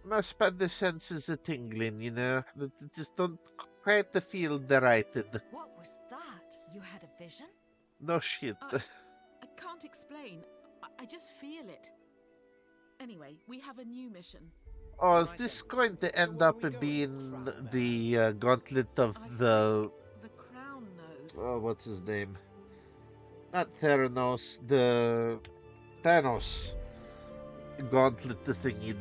My the senses are tingling, you know. They just don't quite feel delighted. What was that? You had a vision? No shit. I can't explain. I just feel it. Anyway, we have a new mission. Oh, is this going to end up being the gauntlet of the... The Crown knows. Oh, what's his name? Not Theranos, the... Thanos. Gauntlet the thingy.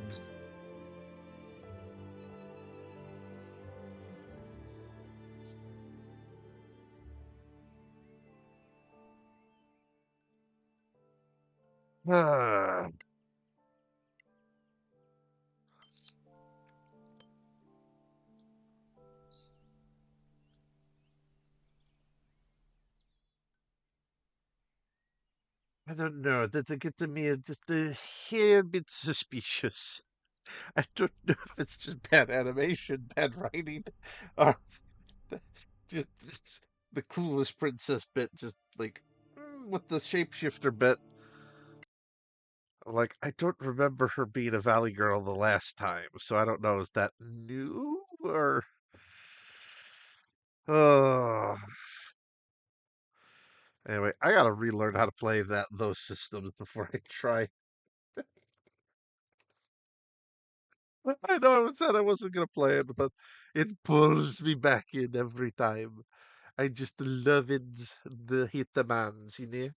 Ah. I don't know. That get to me just a hair bit suspicious. I don't know if it's just bad animation, bad writing, or just the clueless princess bit, just like with the shapeshifter bit. Like, I don't remember her being a Valley Girl the last time, so I don't know, is that new or... Oh. Anyway, I gotta relearn how to play those systems before I try. I know I said I wasn't gonna play it, but it pulls me back in every time. I just love it, the hit demands, you know?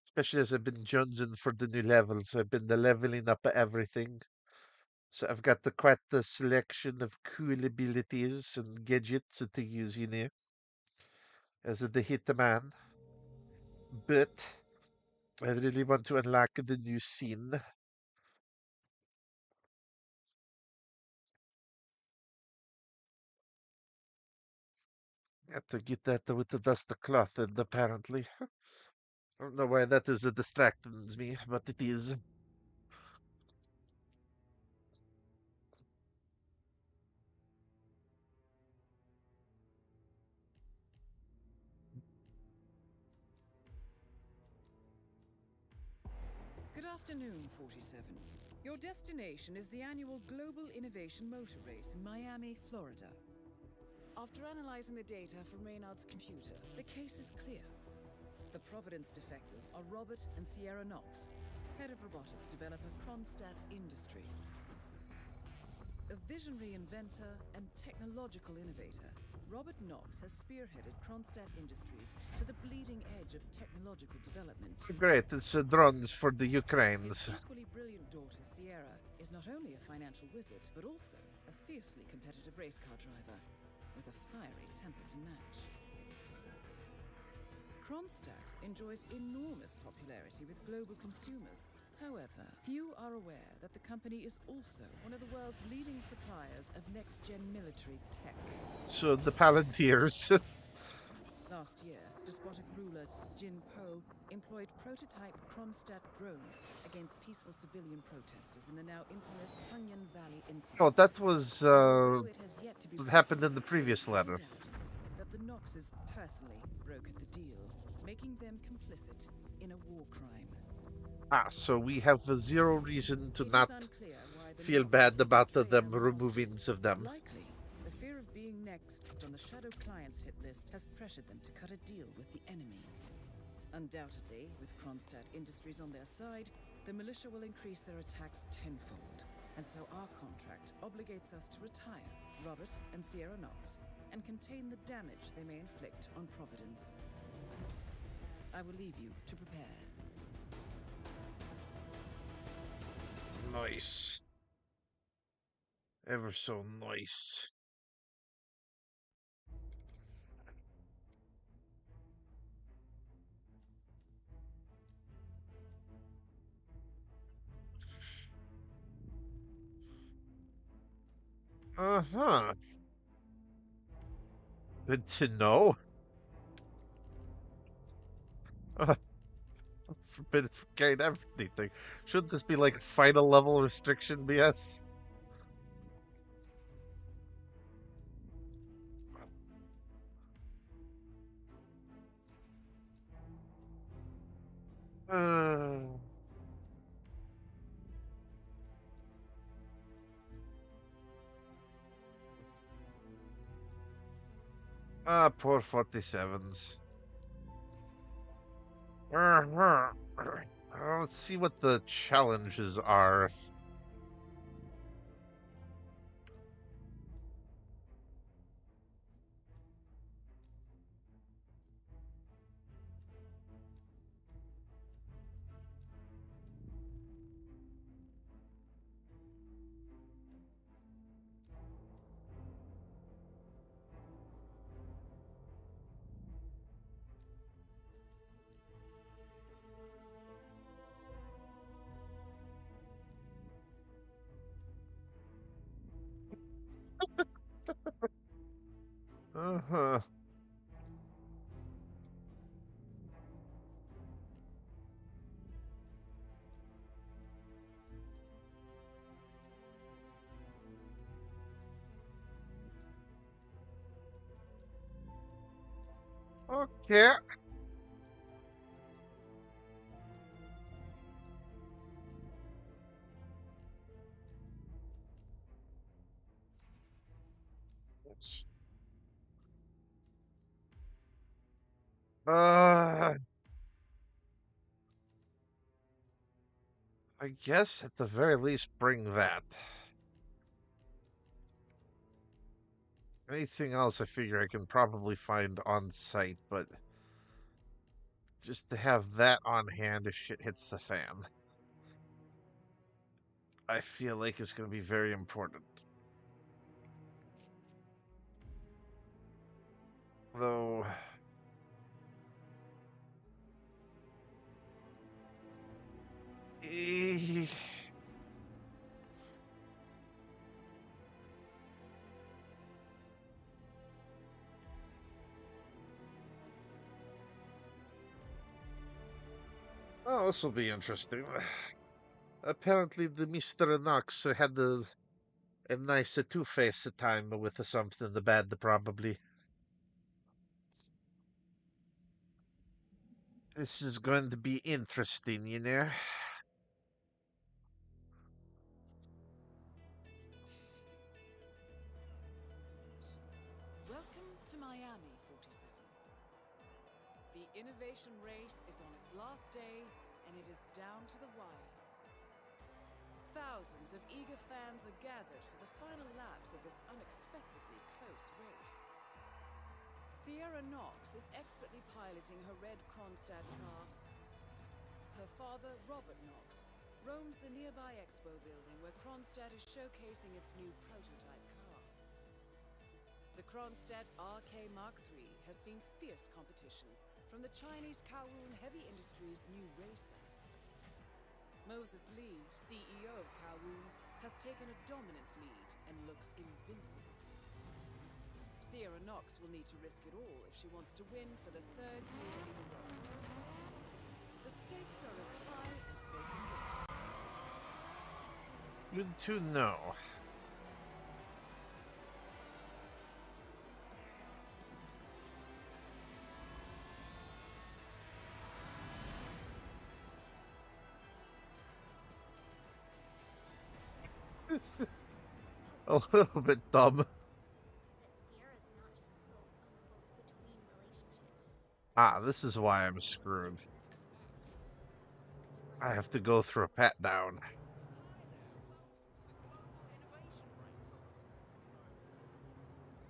Especially as I've been jonesing for the new levels, I've been the leveling up everything. So I've got quite the selection of cool abilities and gadgets to use, you know, as the hit man. But I really want to unlock the new scene. Got to get that with the dust cloth, and apparently. I don't know why that is distracting me, but it is. Good afternoon, 47. Your destination is the annual Global Innovation Motor Race in Miami, Florida. After analyzing the data from Reynard's computer, the case is clear. The Providence defectors are Robert and Sierra Knox, head of robotics developer Kronstadt Industries. A visionary inventor and technological innovator, Robert Knox has spearheaded Kronstadt Industries to the bleeding edge of technological development. Great, it's drones for the Ukraines. His equally brilliant daughter, Sierra, is not only a financial wizard, but also a fiercely competitive race car driver, with a fiery temper to match. Kronstadt enjoys enormous popularity with global consumers. However, few are aware that the company is also one of the world's leading suppliers of next-gen military tech. So the Palantirs. Last year, despotic ruler Jin Po employed prototype Kronstadt drones against peaceful civilian protesters in the now infamous Tunyan Valley incident. Oh, that was what happened in the previous letter. That the Knoxes personally brokered the deal, making them complicit in a war crime. Ah, so we have zero reason to not feel bad about them removing of them. Likely, the fear of being next on the Shadow Clients hit list has pressured them to cut a deal with the enemy. Undoubtedly, with Kronstadt Industries on their side, the militia will increase their attacks tenfold, and so our contract obligates us to retire Robert and Sierra Knox and contain the damage they may inflict on Providence. I will leave you to prepare. Nice. Ever so nice. Uh-huh. Good to know. Forbidden from gain everything. Shouldn't this be like a final level restriction, BS? Poor 47s. Let's see what the challenges are. Uh-huh. Okay. I guess at the very least bring that. Anything else I figure I can probably find on site, but just to have that on hand if shit hits the fan, I feel like it's going to be very important. Though... Oh, this will be interesting. Apparently, the Mr. Knox had a nice two-face time with something bad, probably. This is going to be interesting, you know? Welcome to Miami, 47. The innovation race is on its last day, and it is down to the wire. Thousands of eager fans are gathered for the final laps of this unexpectedly close race. Sierra Knox is expertly piloting her red Kronstadt car. Her father, Robert Knox, roams the nearby expo building where Kronstadt is showcasing its new prototype car. The Kronstadt RK Mark III has seen fierce competition from the Chinese Kowloon Heavy Industries' new racer. Moses Lee, CEO of Kowloon, has taken a dominant lead and looks invincible. Sierra Knox will need to risk it all if she wants to win for the third year in a row. The stakes are as high as they can get. Good to know. A little bit dumb. Ah, this is why I'm screwed. I have to go through a pat down.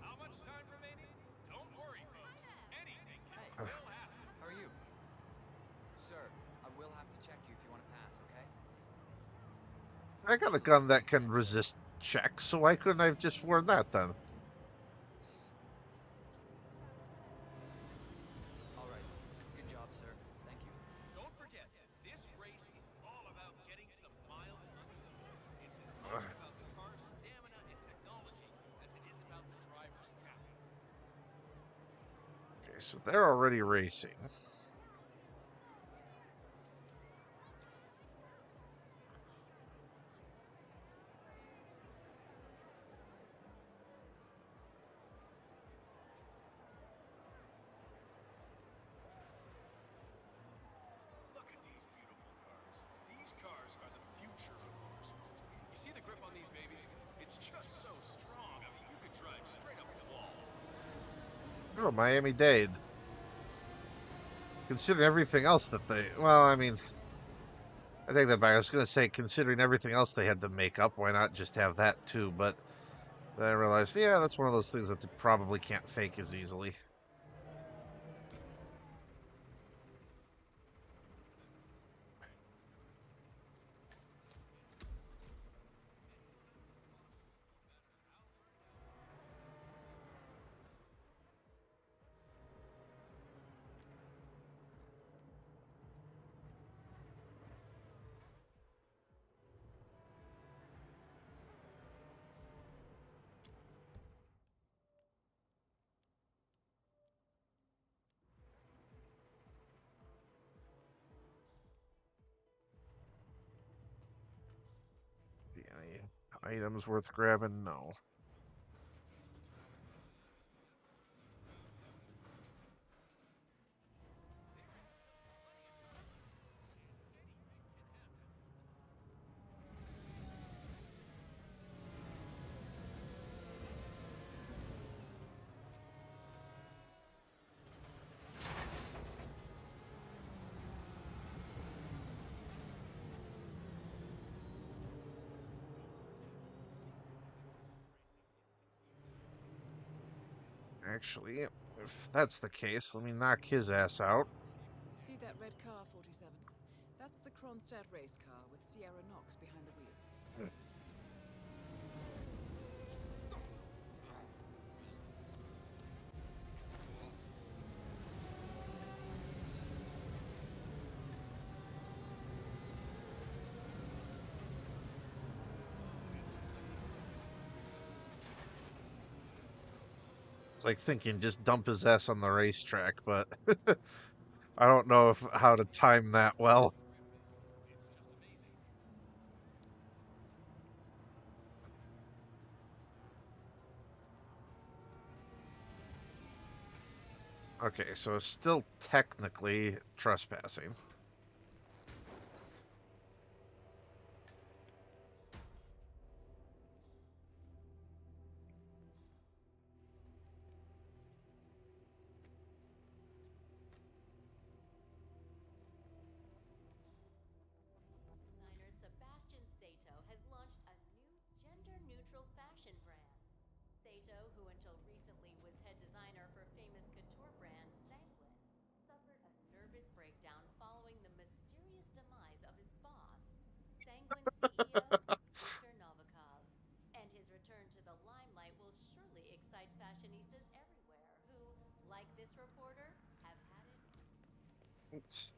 How much time remaining? Don't worry, folks. Anything can still happen. How are you? Sir, I will have to check you if you want to pass, okay? I got a gun that can resist checks, so why couldn't I have just worn that then? All right. Good job, sir. Thank you. Don't forget, this race is all about getting some miles under the hood. It's as much about the car's stamina and technology as it is about the driver's talent. Okay, so they're already racing. Look at these beautiful cars. These cars are the future of motorsports. You see the grip on these babies? It's just so strong. I mean, you could drive straight up the wall. Oh, Miami-Dade. Considering everything else that they... Well, I mean... I take that back. I was going to say, considering everything else they had to make up, why not just have that too? But then I realized, yeah, that's one of those things that they probably can't fake as easily. Any items worth grabbing? No. Actually, if that's the case, let me knock his ass out. See that red car, 47? That's the Kronstadt race car with Sierra Knox behind the wheel. It's like thinking just dump his ass on the racetrack, but I don't know how to time that well. Okay, so it's still technically trespassing. Designer Sebastian Sato has launched a new gender-neutral fashion brand. Sato, who until recently was head designer for famous couture brand Sanguine, suffered a nervous breakdown following the mysterious demise of his boss, Sanguine CEO Viktor Novikov. And his return to the limelight will surely excite fashionistas everywhere who, like this reporter, have had it. Oops.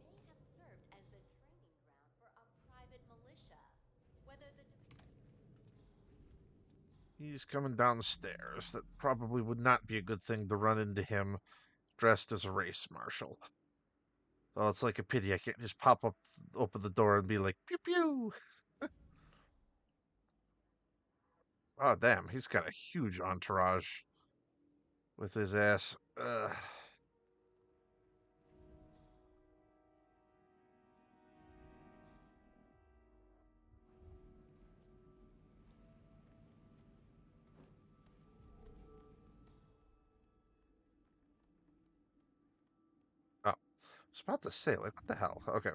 May have served as the training ground for a private militia. Whether the He's coming down the stairs. That probably would not be a good thing to run into him dressed as a race marshal. Oh, it's like a pity I can't just pop up, open the door and be like, pew pew. Oh, damn, he's got a huge entourage with his ass. was about to say, like, what the hell? Okay.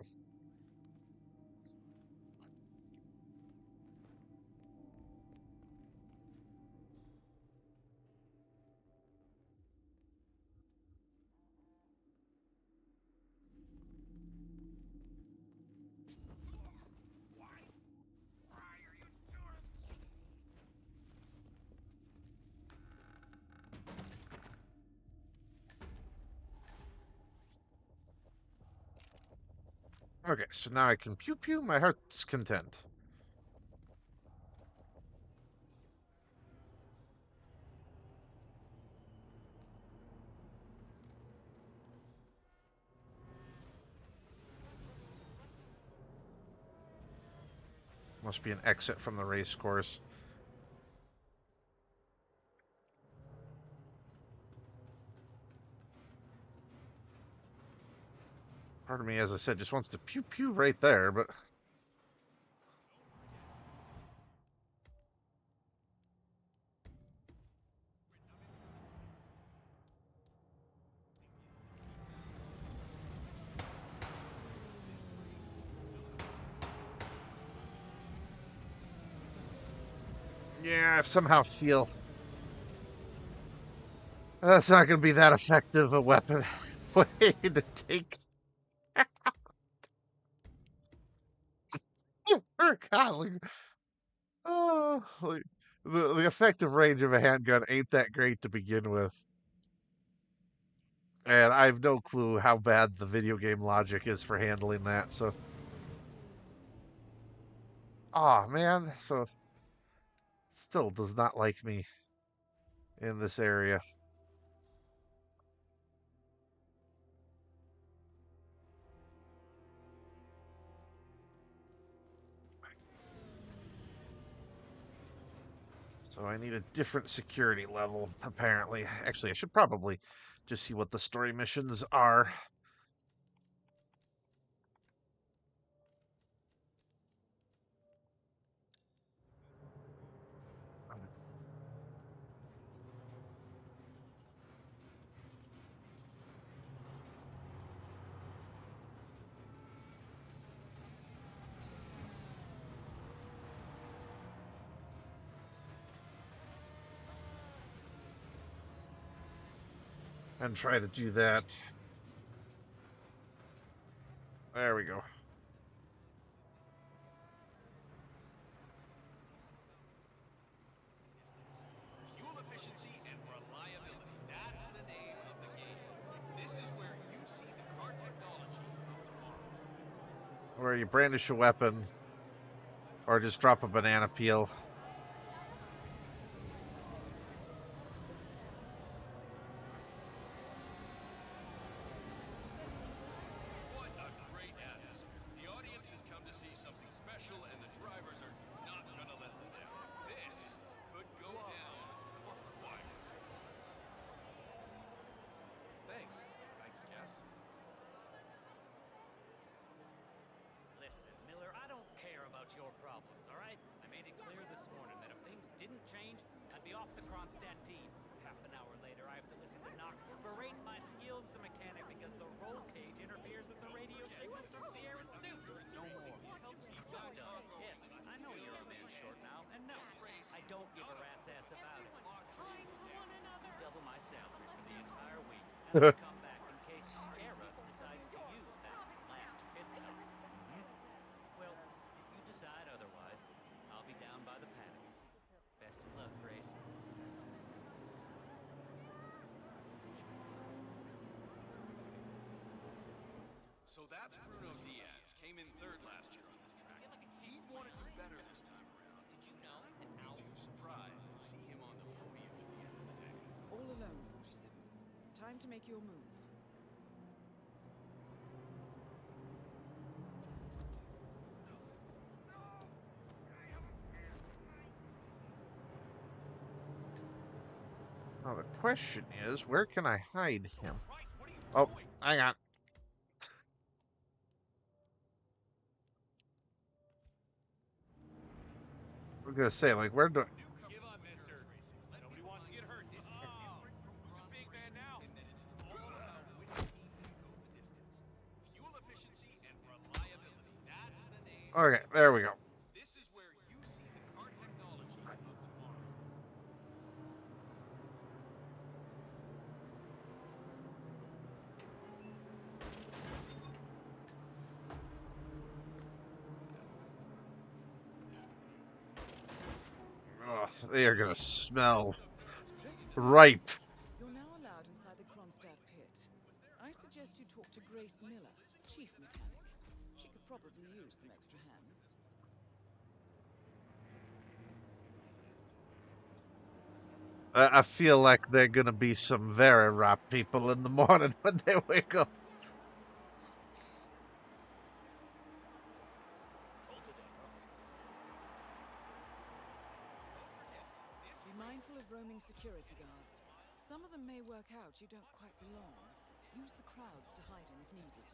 Okay, so now I can pew pew my heart's content. Must be an exit from the race course. Part of me, as I said, just wants to pew pew right there, but... Yeah, I somehow feel that's not going to be that effective a weapon way to take. God, like, oh, like, the effective range of a handgun ain't that great to begin with, and I have no clue how bad the video game logic is for handling that. So, oh man, so still does not like me in this area. So I need a different security level, apparently. Actually, I should probably just see what the story missions are. And try to do that. There we go. Fuel efficiency and reliability. That's the name of the game. This is where you see the car technology of tomorrow. Where you brandish a weapon or just drop a banana peel. What a great atmosphere. The audience has come to see something special, and the drivers are not going to let them down. This could go down to the wire. Thanks, I guess. Listen, Miller, I don't care about your problems, all right? I made it clear this morning that if things didn't change, I'd be off the Kronstadt team. Half an hour later, I have to listen to Knox berate my skills as a mechanic because the roll cage interferes with the radio signals from Sierra's suit. No more. Yes, I know you're a man short now, and no, I don't give a rat's ass about it. You double my salary for the entire week, and I'll come back in case Sierra decides to use that last pit stop. Well, if you decide otherwise, I'll be down by the paddock. Best of luck, Grace. So that's Bruno Diaz. Came in third last year on this track. He'd want to do better this time around. Did you know? I wouldn't be too surprised to see him on the podium at the end of the day. All alone, 47. Time to make your move. Now the question is, where can I hide him? Oh, hang on. I was gonna say, like, where do? Give up, mister. Nobody wants to get hurt. This is different from the big man now. In that it's all about which team can go the distance. Okay, there we go. This is where you see the car technology of tomorrow. Oh, they are gonna smell ripe. You're now allowed inside the Kronstadt pit. I suggest you talk to Grace Miller, chief mechanic. She could probably use some extra hands. I feel like they're gonna be some very ripe people in the morning when they wake up. Be mindful of roaming security guards. Some of them may work out you don't quite belong. Use the crowds to hide in if needed.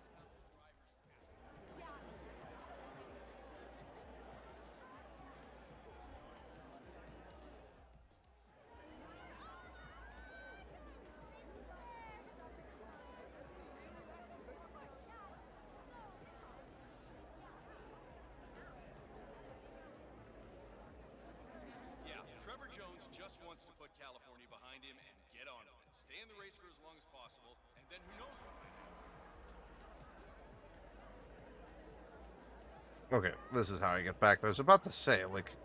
Yeah, Trevor Jones just wants to put California behind him and get on with it. Stay in the race for as long as possible, and then who knows what might happen. Okay, this is how I get back there. I was about to say, like...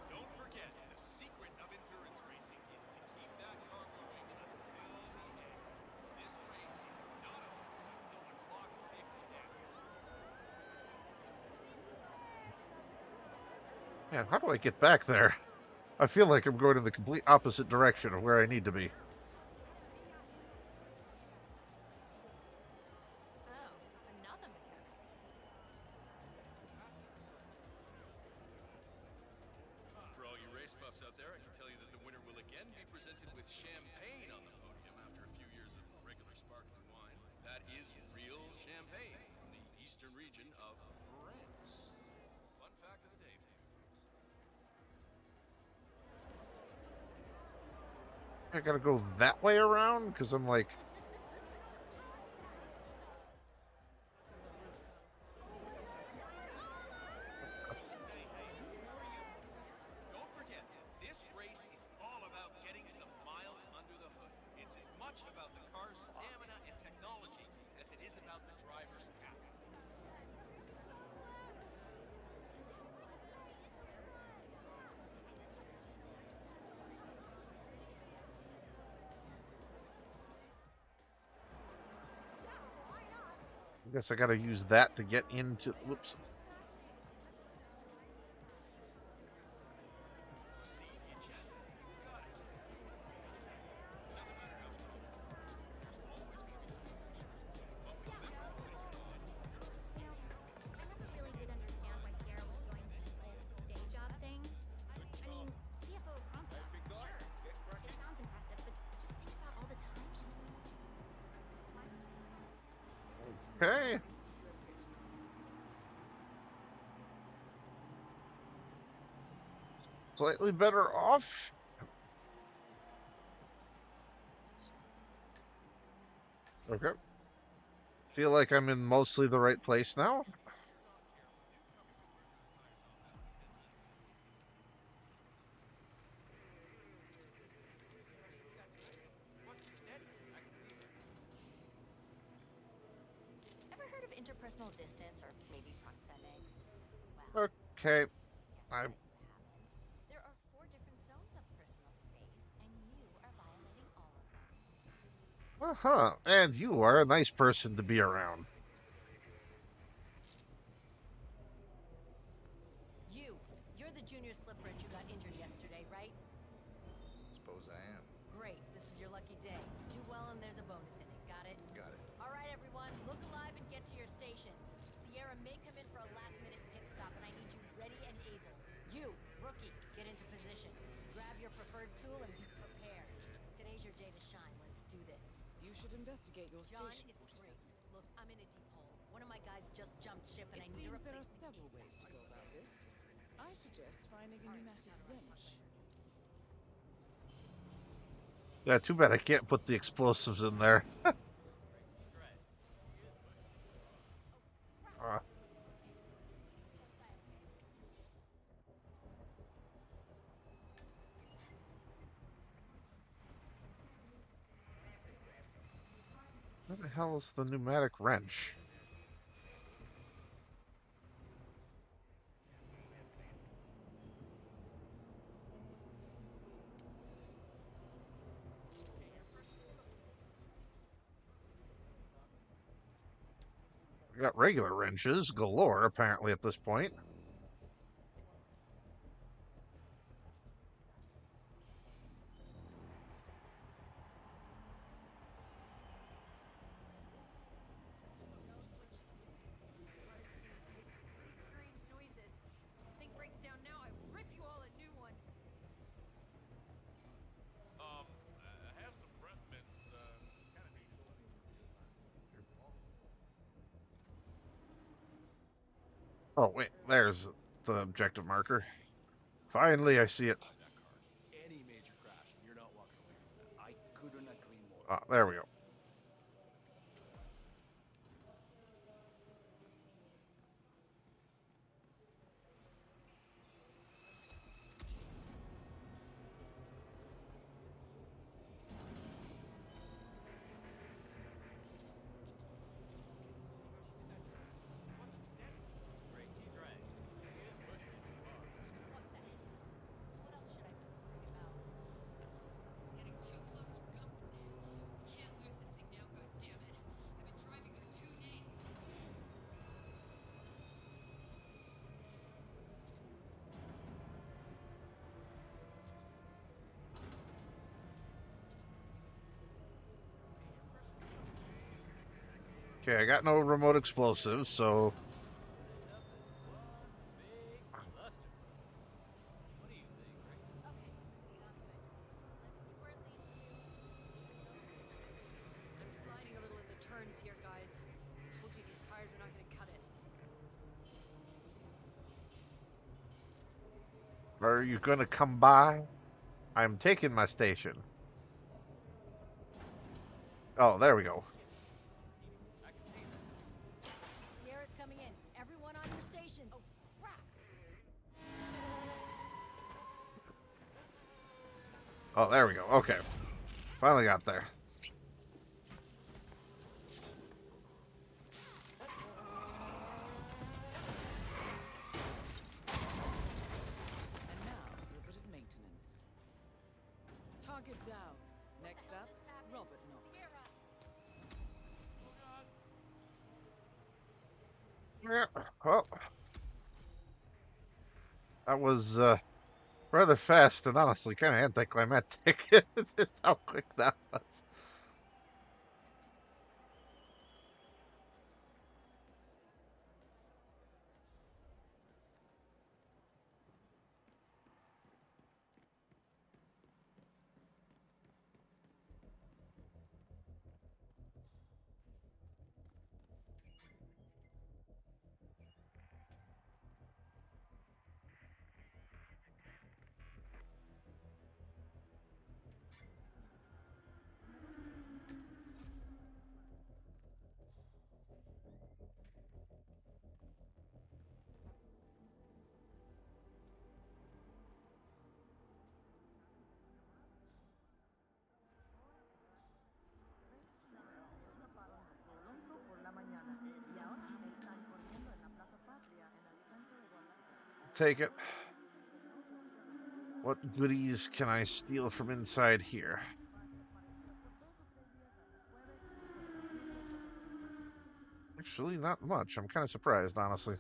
Don't forget, the secret of endurance racing is to keep that car moving until the end. This race is not over until the clock ticks down. Man, how do I get back there? I feel like I'm going in the complete opposite direction of where I need to be. For all you race buffs out there, I can tell you that the winner will again be presented with champagne on the podium after a few years of regular sparkling wine. That is real champagne from the eastern region of France. Fun fact of the day for you folks. I gotta go that way around? Because I'm like... Don't forget, this race is all about getting some miles under the hood. It's as much about the car's stamina and technology as it is about the driver's talent. I guess I gotta use that to get into... Whoops. Really did understand why Pierre was doing this day job thing. I mean, CFO of Kronstadt, sure. It sounds impressive, but just think about all the time she wasted. Okay. Slightly better off. Okay. Feel like I'm in mostly the right place now. Ever heard of interpersonal distance or maybe proxemics? Well, Okay. I'm... there are 4 different zones of personal space, and you are violating all of them. Uh-huh. And you are a nice person to be around. You're the junior slip wrench who got injured yesterday, right? Suppose I am. Great, this is your lucky day. Do well and there's a bonus in it, got it? Got it. All right, everyone, look alive and get to your stations. Sierra may come in for a last-minute pit stop, and I need you ready and able. You, rookie, get into position. Grab your preferred tool and be prepared. Today's your day to shine. Let's do this. You should investigate your John, station, it's 47. Grace. Look, I'm in a deep hole. One of my guys just jumped ship and I It need a seems there are replacement. several ways to go about this. I suggest finding a pneumatic wrench. Yeah, too bad I can't put the explosives in there. Where the hell is the pneumatic wrench? We got regular wrenches galore, apparently, at this point. Thing breaks down now, I rip you all a new one. I have some breath mints, kind of neat. Oh, wait, there's the objective marker. Finally, I see it. Any major crash, you're not walking away from that. I couldn't agree more. Ah, there we go. Gracie's right. He is pushing it too hard. What the heck? What else should I be worried about? This is getting too close for comfort. We can't lose this thing now, goddammit. I've been driving for 2 days. Okay, I got no remote explosives, so... I'm sliding a little in the turns here, guys. I told you these tires are not gonna cut it. Are you gonna come by? I'm taking my station. Oh, there we go. Sierra's coming in. Everyone on your station. Oh, crap! Oh, there we go. Okay. Finally got there. And now for a bit of maintenance. Target down. Next up, Robert Knox. Yeah, well, that was rather fast and honestly kind of anticlimactic. Just how quick that was. Take it. What goodies can I steal from inside here? Actually, not much. I'm kind of surprised, honestly.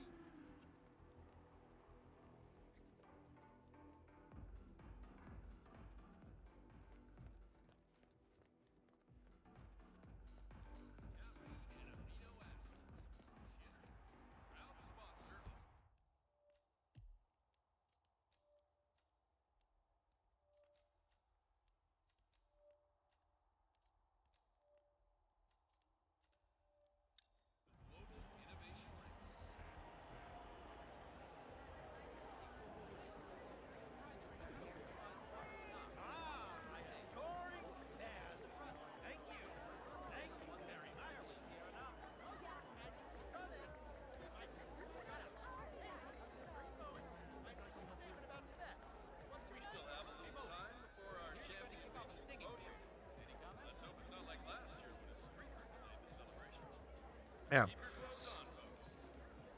Man. Keep your clothes on, folks.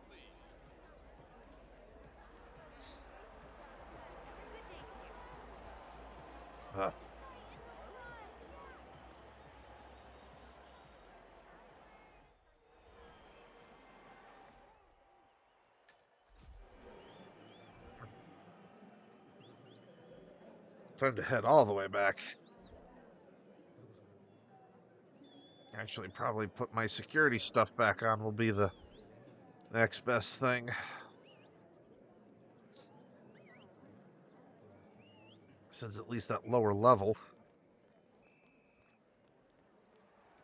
Please. Good day to you. Time to head all the way back. Actually, probably put my security stuff back on will be the next best thing. Since at least that lower level,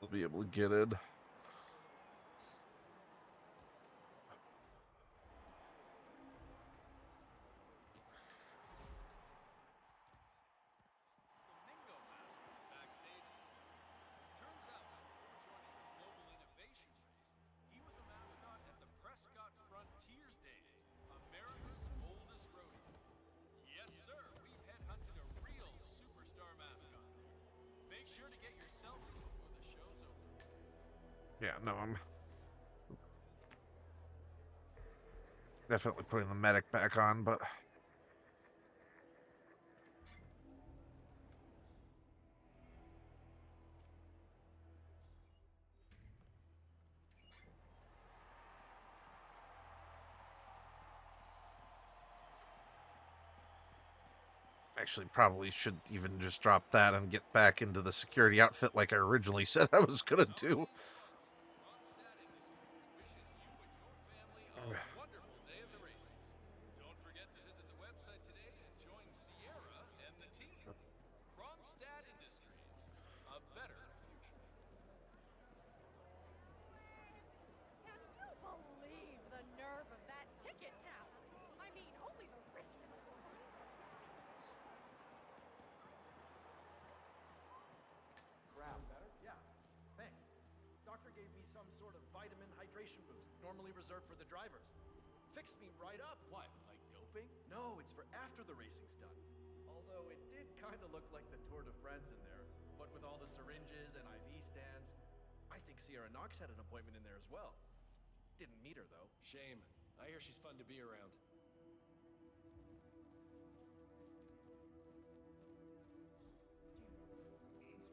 I'll be able to get in. Sure to get yourself before the show's over. Yeah, no, I'm definitely putting the medic back on, but actually probably should even just drop that and get back into the security outfit like I originally said I was gonna do. Wonderful day at the races. Don't forget to visit the website today and join Sierra and the team. Kronstadt Industries, a better future. Can you believe the nerve of that ticket tout? I mean, only the richest. Crap. Better? Yeah. Thanks. Doctor gave me some sort of vitamin hydration boost, normally reserved for the drivers. Fixed me right up. What, like doping? No, it's for after the racing's done. Although it did kind of look like the Tour de France in there, what with all the syringes and IV stands. I think Sierra Knox had an appointment in there as well. Didn't meet her, though. Shame. I hear she's fun to be around.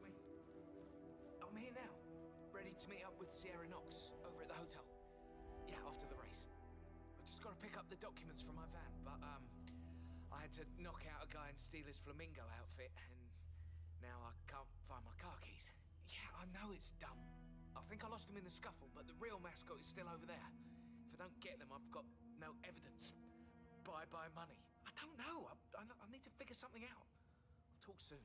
Sweet. I'm here now, ready to meet up with Sierra Knox over at the hotel. Yeah, after the race. I just got to pick up the documents from my van, but I had to knock out a guy and steal his flamingo outfit, and now I can't find my car keys. Yeah, I know it's dumb. I think I lost them in the scuffle, but the real mascot is still over there. If I don't get them, I've got no evidence. Bye-bye money. I don't know. I need to figure something out. I'll talk soon.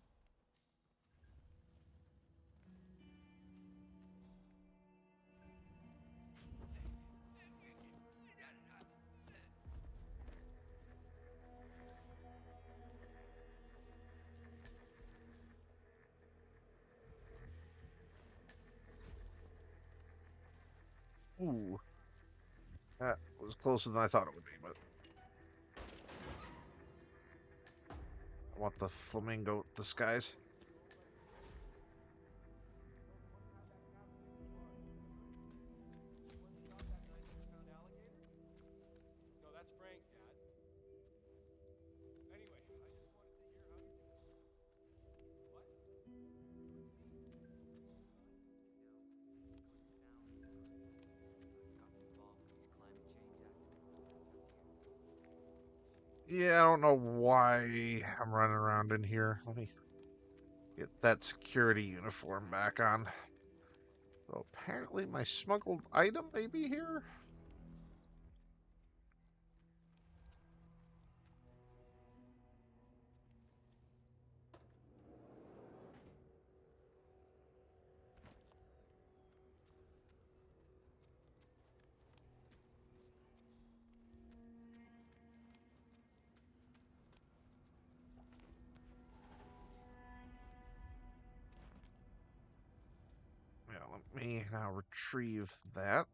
Ooh. That was closer than I thought it would be, but I want the flamingo disguise. No, that's Frank, Dad. Anyway, I just wanted to hear how you're doing. What? Yeah, I don't know why I'm running around in here. Let me get that security uniform back on. So apparently my smuggled item may be here. Yeah, let me now retrieve that.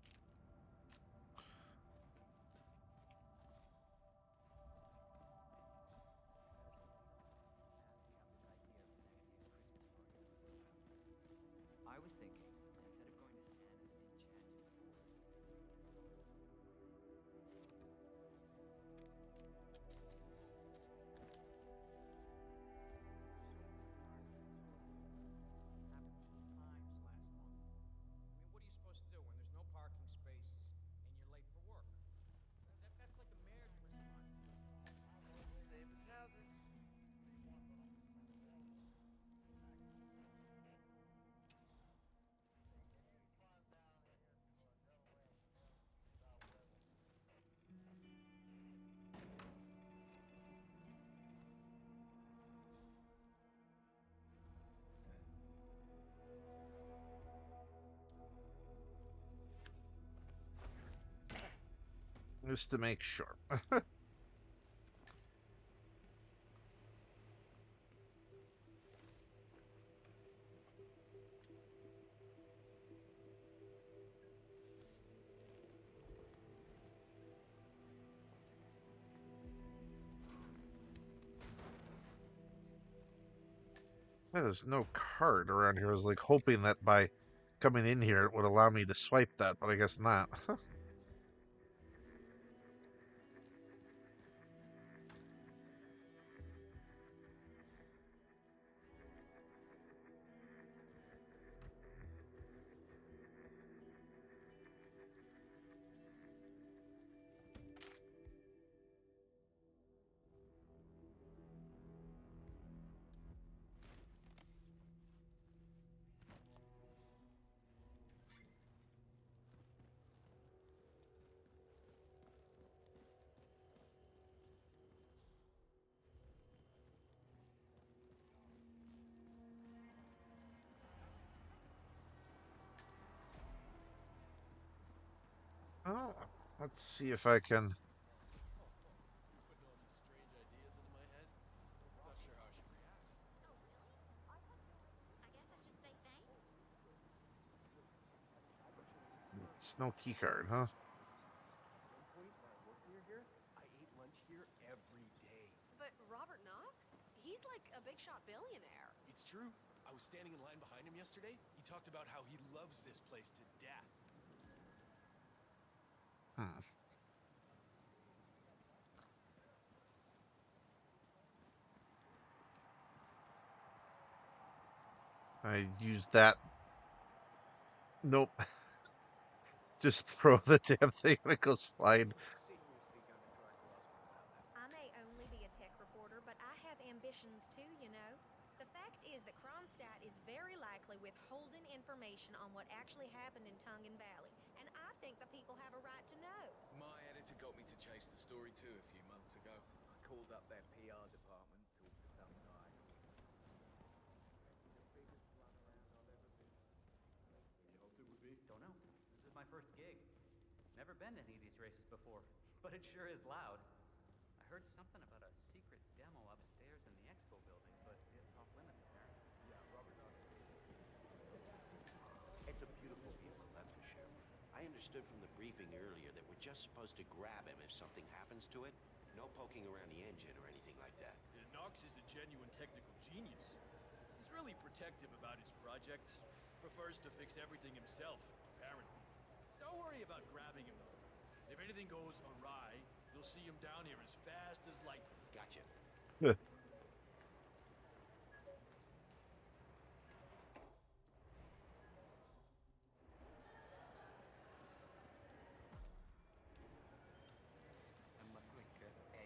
I was thinking, instead of going to Santa's Enchanted Forest, Just to make sure. Yeah, there's no card around here. I was like hoping that by coming in here it would allow me to swipe that, but I guess not. Well, let's see if I can. It's no key card, huh? But Robert Knox? He's like a big shot billionaire. It's true. I was standing in line behind him yesterday. He talked about how he loves this place to death. I used that. Nope. Just throw the damn thing and it goes flying. I may only be a tech reporter, but I have ambitions too, you know. The fact is that Kronstadt is very likely withholding information on what actually happened in Tungan Valley, and I think the people have a right to know. My editor got me to chase the story too a few months ago. I called up their PR department, talked to some guy. You hoped it would be? Don't know. This is my first gig. Never been to any of these races before, but it sure is loud. I heard something about a secret demo upstairs in the expo building, but it's off limits apparently. Yeah, Robert Knox. It's a beautiful vehicle, that's for sure. I understood from the briefing earlier that we're just supposed to grab him if something happens to it. No poking around the engine or anything like that. Knox is a genuine technical genius. He's really protective about his project. Prefers to fix everything himself, apparently. Don't worry about grabbing him, though. If anything goes awry, you'll see him down here as fast as lightning. Gotcha. And Mathlinka, A,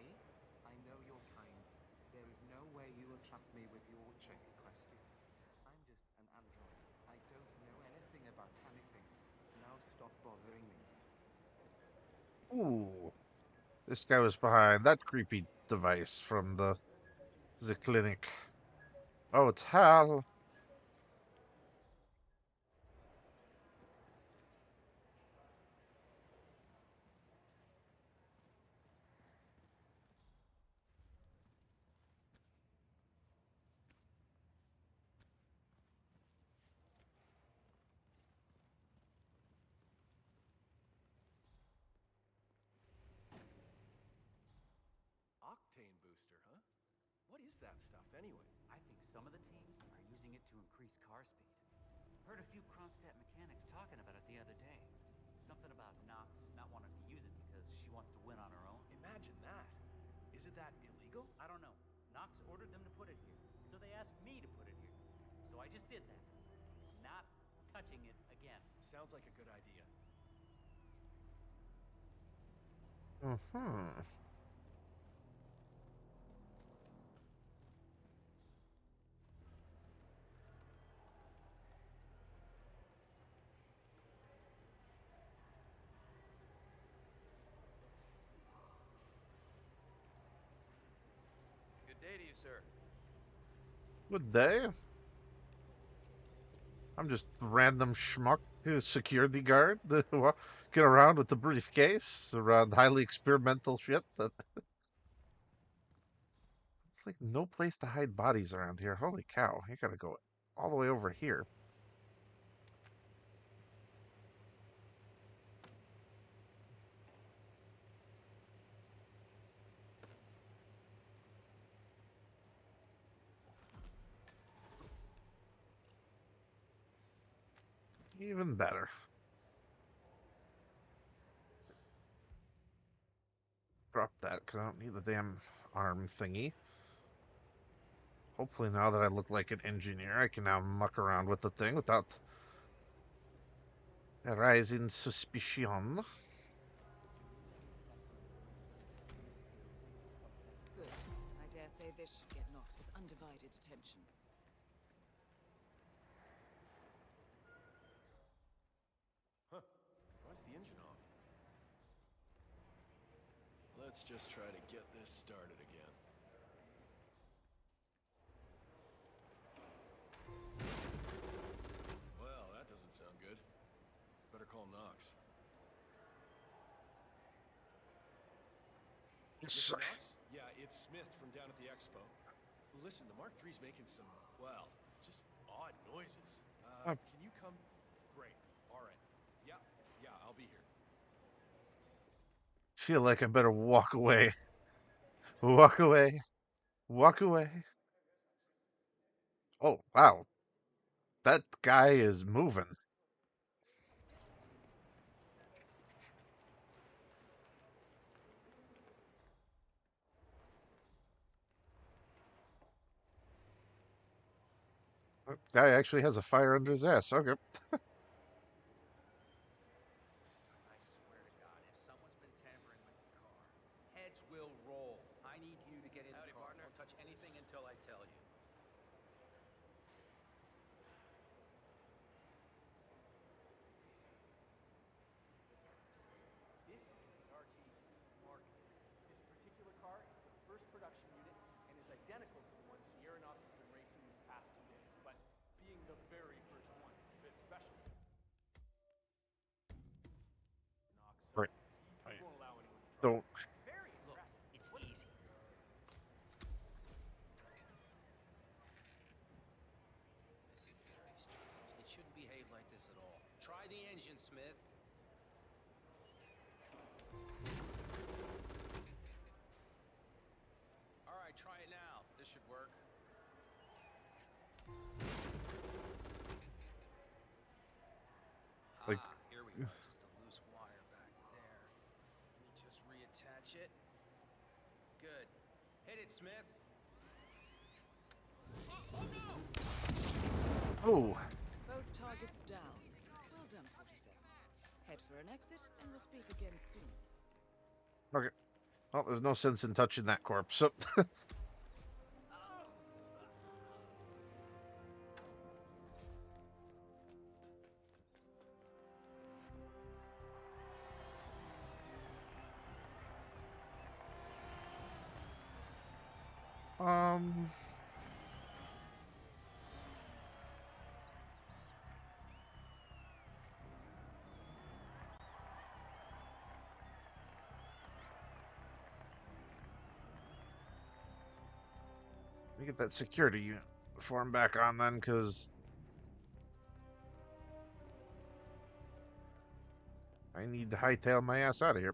I know you're kind. There is no way you will trap me with your check question. I'm just an android. I don't know anything about anything. Now stop bothering me. Ooh. This guy was behind that creepy device from the clinic. Oh, it's Hal. Octane booster, huh? What is that stuff, anyway? I think some of the teams are using it to increase car speed. Heard a few Kronstadt mechanics talking about it the other day. Something about Knox not wanting to use it because she wants to win on her own. Imagine that. Isn't that illegal? I don't know. Knox ordered them to put it here, so they asked me to put it here. So I just did that. Not touching it again. Sounds like a good idea. Mm-hmm. Good day to you, sir. Good day. I'm just random schmuck security guard that get around with the briefcase around highly experimental shit. That it's like no place to hide bodies around here. Holy cow! You gotta go all the way over here. Even better. Drop that because I don't need the damn arm thingy. Hopefully now that I look like an engineer, I can now muck around with the thing without arising suspicion. Good. I dare say this should get Nox's undivided attention. Huh. Why's the engine off? Let's just try to get this started again. Well, that doesn't sound good. Better call Knox. Yes. Mr. Knox? Yeah, it's Smith from down at the expo. Listen, the Mark III's making some, well, just odd noises. Can you come? Great. All right. Yeah, I'll be here. Feel like I better walk away. Walk away. Walk away. Oh, wow. That guy is moving. That guy actually has a fire under his ass. Okay. Heads will roll. I need you to get in the car. Don't touch anything until I tell you. This is the RT's market. This particular car is the first production unit and is identical to the one Sierra Knox has been racing these past 2 days. But being the very first one is a bit special. Knox, Right. he won't allow anyone to Don't. Very Look, it's easy. This is very strange. It shouldn't behave like this at all. Try the engine, Smith. All right, try it now. This should work. Like, Here we go. Just a loose wire back there. Let me just reattach it. Good. Hit it, Smith. Oh no! Oh. Both targets down. Well done, 47. Head for an exit, and we'll speak again soon. Okay. Well, there's no sense in touching that corpse. So let me get that security unit form back on then, because I need to hightail my ass out of here.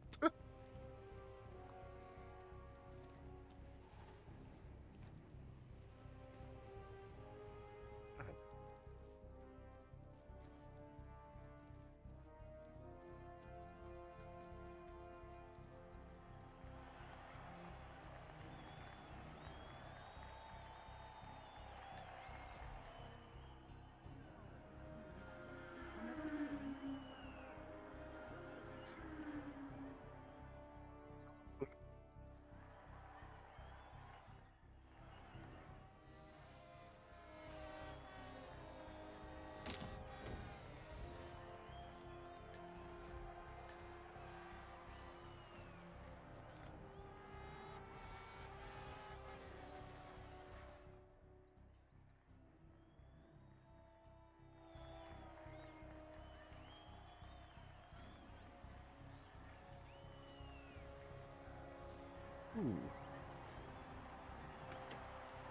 Ooh.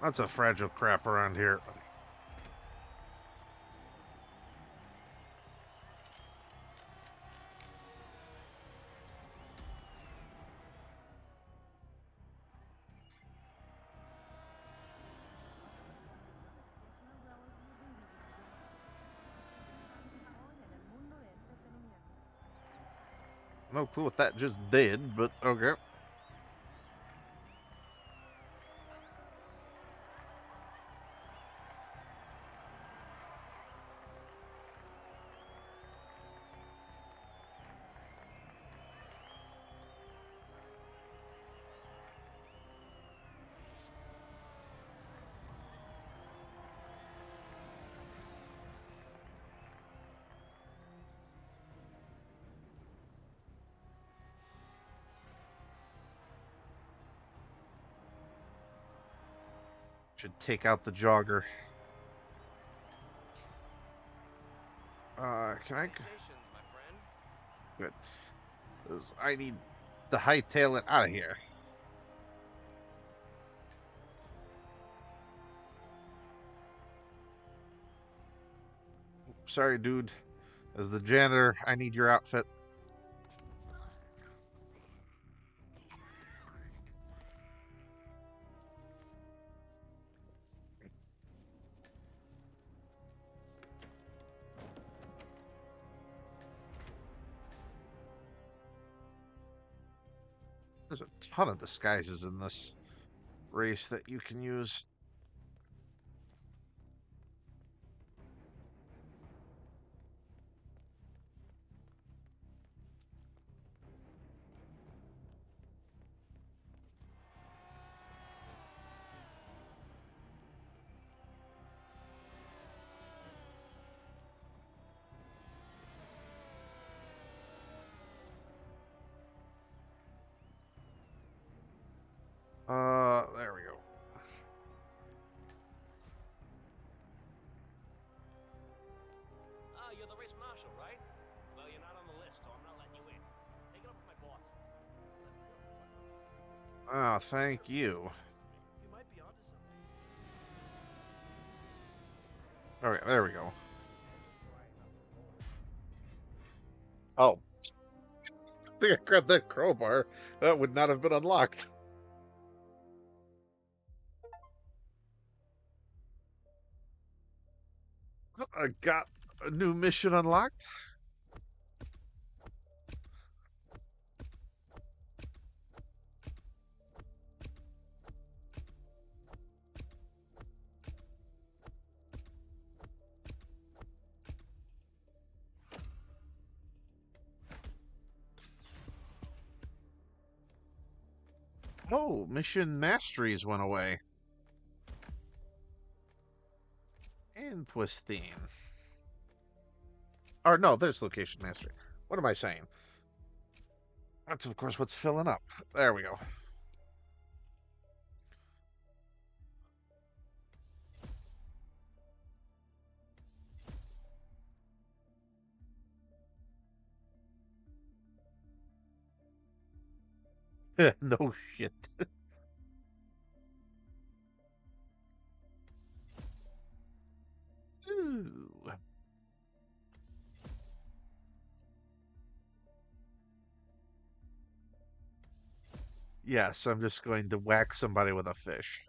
Lots of fragile crap around here. No clue what that just did, but okay. Should take out the jogger. Can I? Good. 'Cause I need to hightail it out of here. Sorry, dude. As the janitor, I need your outfit. There's a ton of disguises in this race that you can use. There we go. Ah, you're the race marshal, right? Well, you're not on the list, so I'm not letting you in. Take it up with my boss. Ah, thank you. You might be onto something. Okay, there we go. Oh. I think I grabbed that crowbar. That would not have been unlocked. I got a new mission unlocked. Oh, mission masteries went away. And twisting. Or no, there's location mastery. What am I saying? That's of course what's filling up. There we go. No shit. Ooh. Yes, I'm just going to whack somebody with a fish.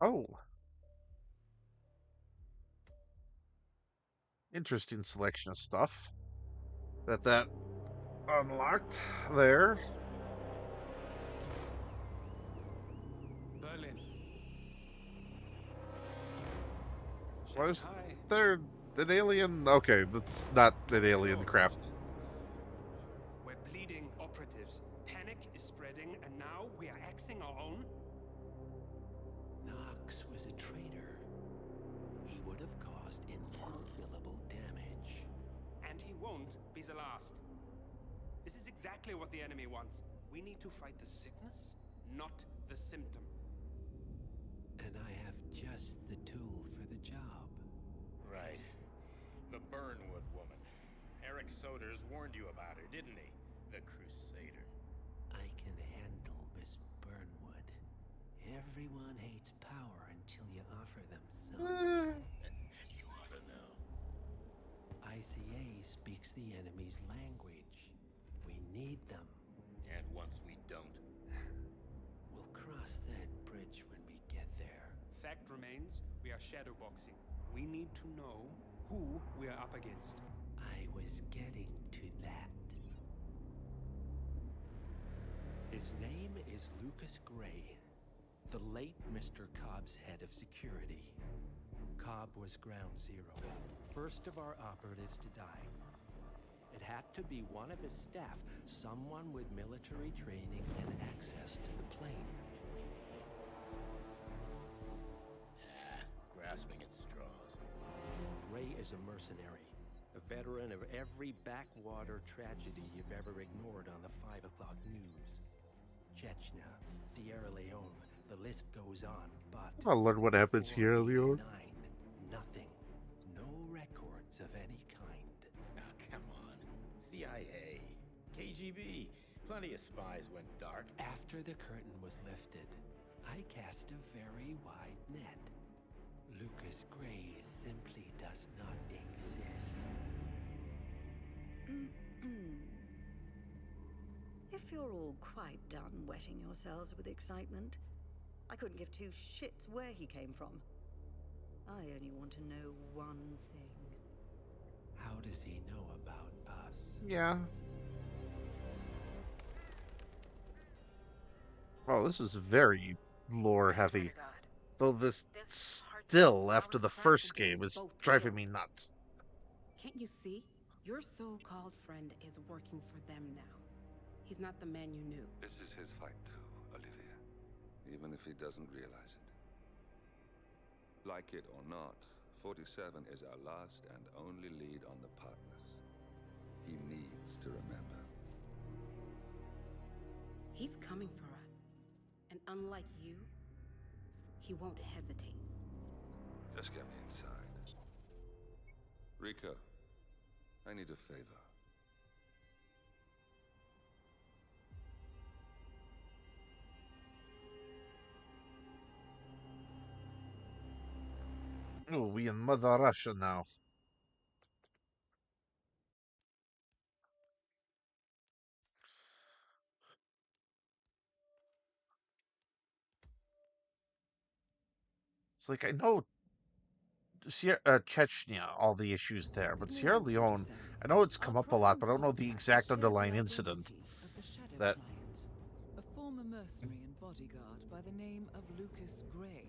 Oh. Interesting selection of stuff. That unlocked there. Berlin. Was there an alien? Okay, that's not an alien craft. We're bleeding operatives. Panic is spreading, and now we are axing our own? Knox was a traitor. He would have caused incalculable damage. And he won't be the last. This is exactly what the enemy wants. We need to fight the sickness, not the symptom. And I have just the tool for the job. Right. The Burnwood woman. Eric Soders warned you about her, didn't he? The Crusader. I can handle Miss Burnwood. Everyone hates power until you offer them some. You ought to know. ICA speaks the enemy's language. We need them. And once we don't? We'll cross that bridge when we get there. Fact remains, we are shadowboxing. We need to know who we are up against. I was getting to that. His name is Lucas Gray, the late Mr. Cobb's head of security. Cobb was ground zero, first of our operatives to die. It had to be one of his staff, someone with military training and access to the plane. Grasping at straws. Gray is a mercenary, a veteran of every backwater tragedy you've ever ignored on the 5 o'clock news. Chechnya, Sierra Leone, the list goes on, but... I'll learn what happens here, Leon. Nothing. No records of any kind. Ah, come on. CIA, KGB, plenty of spies went dark. After the curtain was lifted, I cast a very wide net. Lucas Gray simply does not exist. If you're all quite done wetting yourselves with excitement, I couldn't give two shits where he came from. I only want to know one thing. How does he know about us? Yeah. Oh, this is very lore heavy. Though this still, after the first game, is driving me nuts. Can't you see? Your so-called friend is working for them now. He's not the man you knew. This is his fight too, Olivia. Even if he doesn't realize it. Like it or not, 47 is our last and only lead on the partners. He needs to remember. He's coming for us. And unlike you, he won't hesitate. Just get me inside. Rico, I need a favor. Oh, we in Mother Russia now. It's like, I know Chechnya, all the issues there, but Sierra Leone, I know it's come up a lot, but I don't know the exact underlying incident. That a former mercenary and bodyguard by the name of Lucas Gray.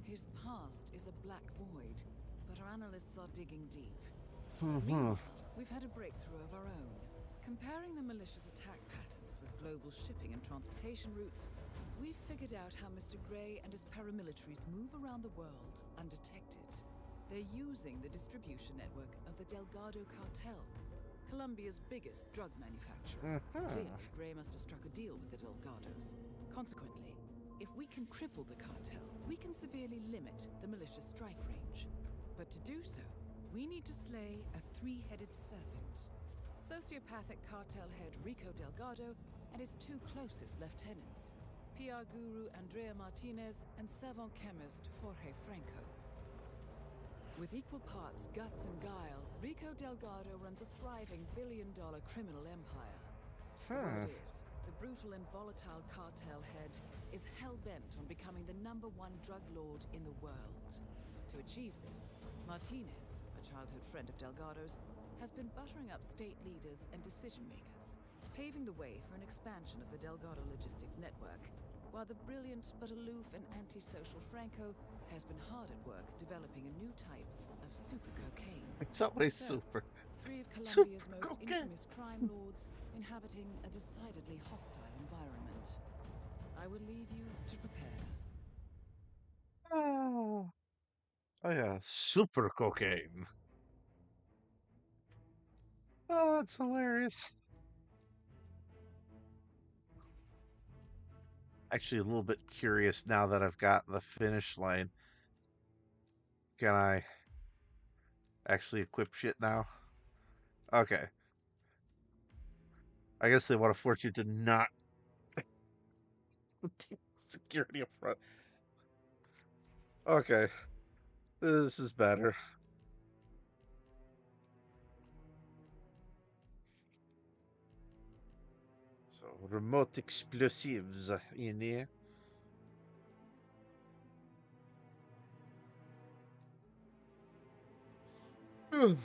His past is a black void, but our analysts are digging deep. Meanwhile, we've had a breakthrough of our own. Comparing the malicious attack patterns with global shipping and transportation routes, we've figured out how Mr. Gray and his paramilitaries move around the world undetected. They're using the distribution network of the Delgado cartel, Colombia's biggest drug manufacturer. Clearly, Gray must have struck a deal with the Delgados. Consequently, if we can cripple the cartel, we can severely limit the malicious strike range. But to do so, we need to slay a three-headed serpent. Sociopathic cartel head Rico Delgado and his two closest lieutenants, PR guru Andrea Martinez and savant chemist Jorge Franco. With equal parts guts and guile, Rico Delgado runs a thriving billion-dollar criminal empire. The word is, the brutal and volatile cartel head is hell-bent on becoming the #1 drug lord in the world. To achieve this, Martinez, a childhood friend of Delgado's, has been buttering up state leaders and decision-makers, paving the way for an expansion of the Delgado logistics network, while the brilliant but aloof and antisocial Franco has been hard at work developing a new type of super cocaine. It's always super. Three of Super Colombia's most infamous crime lords inhabiting a decidedly hostile environment. I will leave you to prepare. Oh yeah, super cocaine. Oh, that's hilarious. Actually, a little bit curious now that I've got the finish line. Can I actually equip shit now? Okay. I guess they want to force you to not Security up front. Okay. This is better. So, remote explosives in here. Ugh.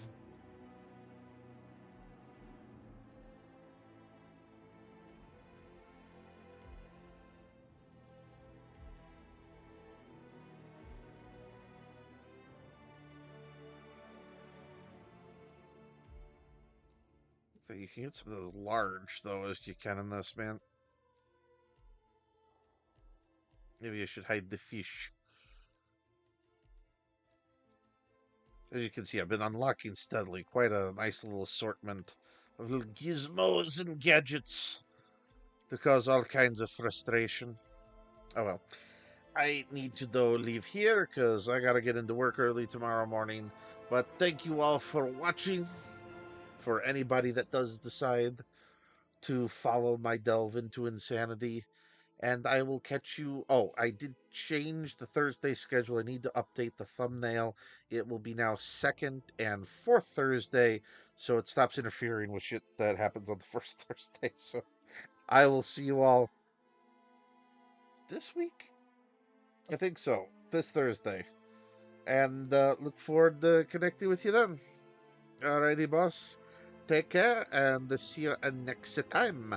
So you can get some of those large, though, as you can in this, man. Maybe I should hide the fish. As you can see, I've been unlocking steadily quite a nice little assortment of little gizmos and gadgets to cause all kinds of frustration. Oh well. I need to, though, leave here because I gotta get into work early tomorrow morning. But thank you all for watching. For anybody that does decide to follow my delve into insanity. And I will catch you. Oh, I did change the Thursday schedule. I need to update the thumbnail. It will be now second and fourth Thursday, so it stops interfering with shit that happens on the first Thursday. So I will see you all this week. I think so. This Thursday. And look forward to connecting with you then. Alrighty, boss. Take care and see you next time.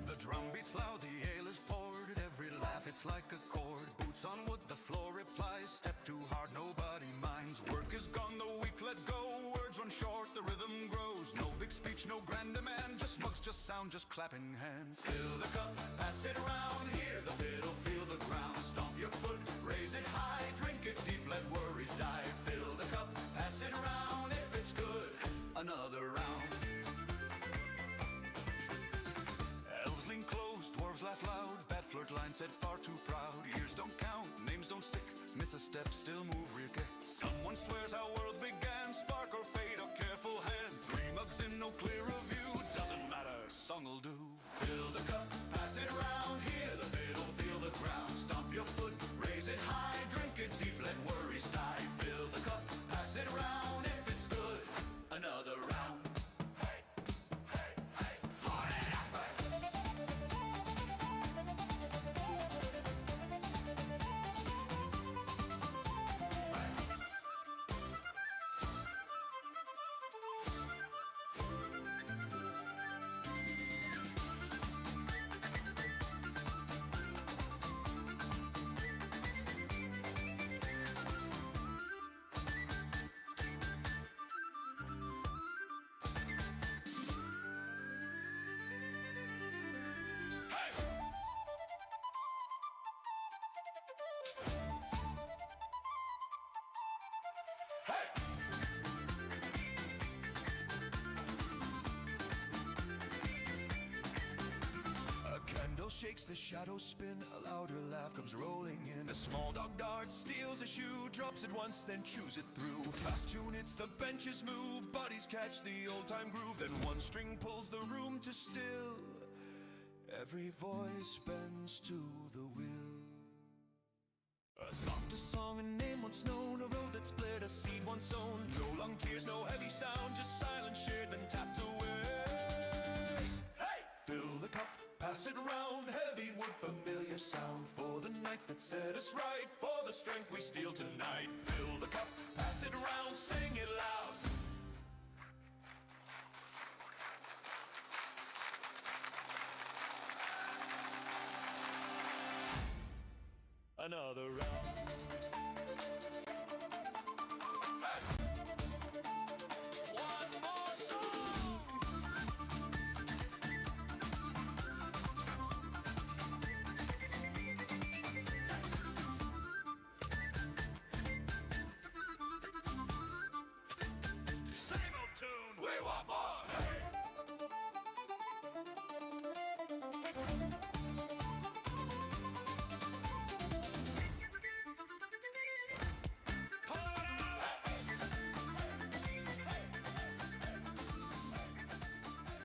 The drum beats loud, the ale is poured, at every laugh it's like a chord. Boots on wood, the floor replies, step too hard, nobody minds. Work is gone, the weak let go, words run short, the rhythm grows. No big speech, no grand demand, just mugs, just sound, just clapping hands. Fill the cup, pass it around, hear the fiddle, feel the ground. Stomp your foot, raise it high, drink it deep, let worries die. Fill the cup, pass it around, if it's good, another round. Elves lean close, dwarves laugh loud, bad flirt line said far too proud. Years don't count, names don't stick, miss a step, still move real quick. Someone swears how worlds began, spark or fade, a careful hand. 3 mugs in, no clearer view, doesn't matter, song'll do. Fill the cup, pass it around, hear the fiddle, feel the ground. Stomp your foot, raise it high, drink it deep, let worries die. Fill the cup, pass it around, if it's good, another round. Shakes, the shadows spin, a louder laugh comes rolling in. A small dog darts, steals a shoe, drops it once, then chews it through. Fast tune hits, the benches move, bodies catch the old-time groove. Then one string pulls the room to still. Every voice bends to the will. A softer song, a name once known, a road that split, a seed once sown. No long tears, no heavy sound, just silence shared, then tapped away. Hey! Fill the cup, pass it round, heavy wood, familiar sound. For the nights that set us right, for the strength we steal tonight. Fill the cup, pass it round, sing it loud. Another round.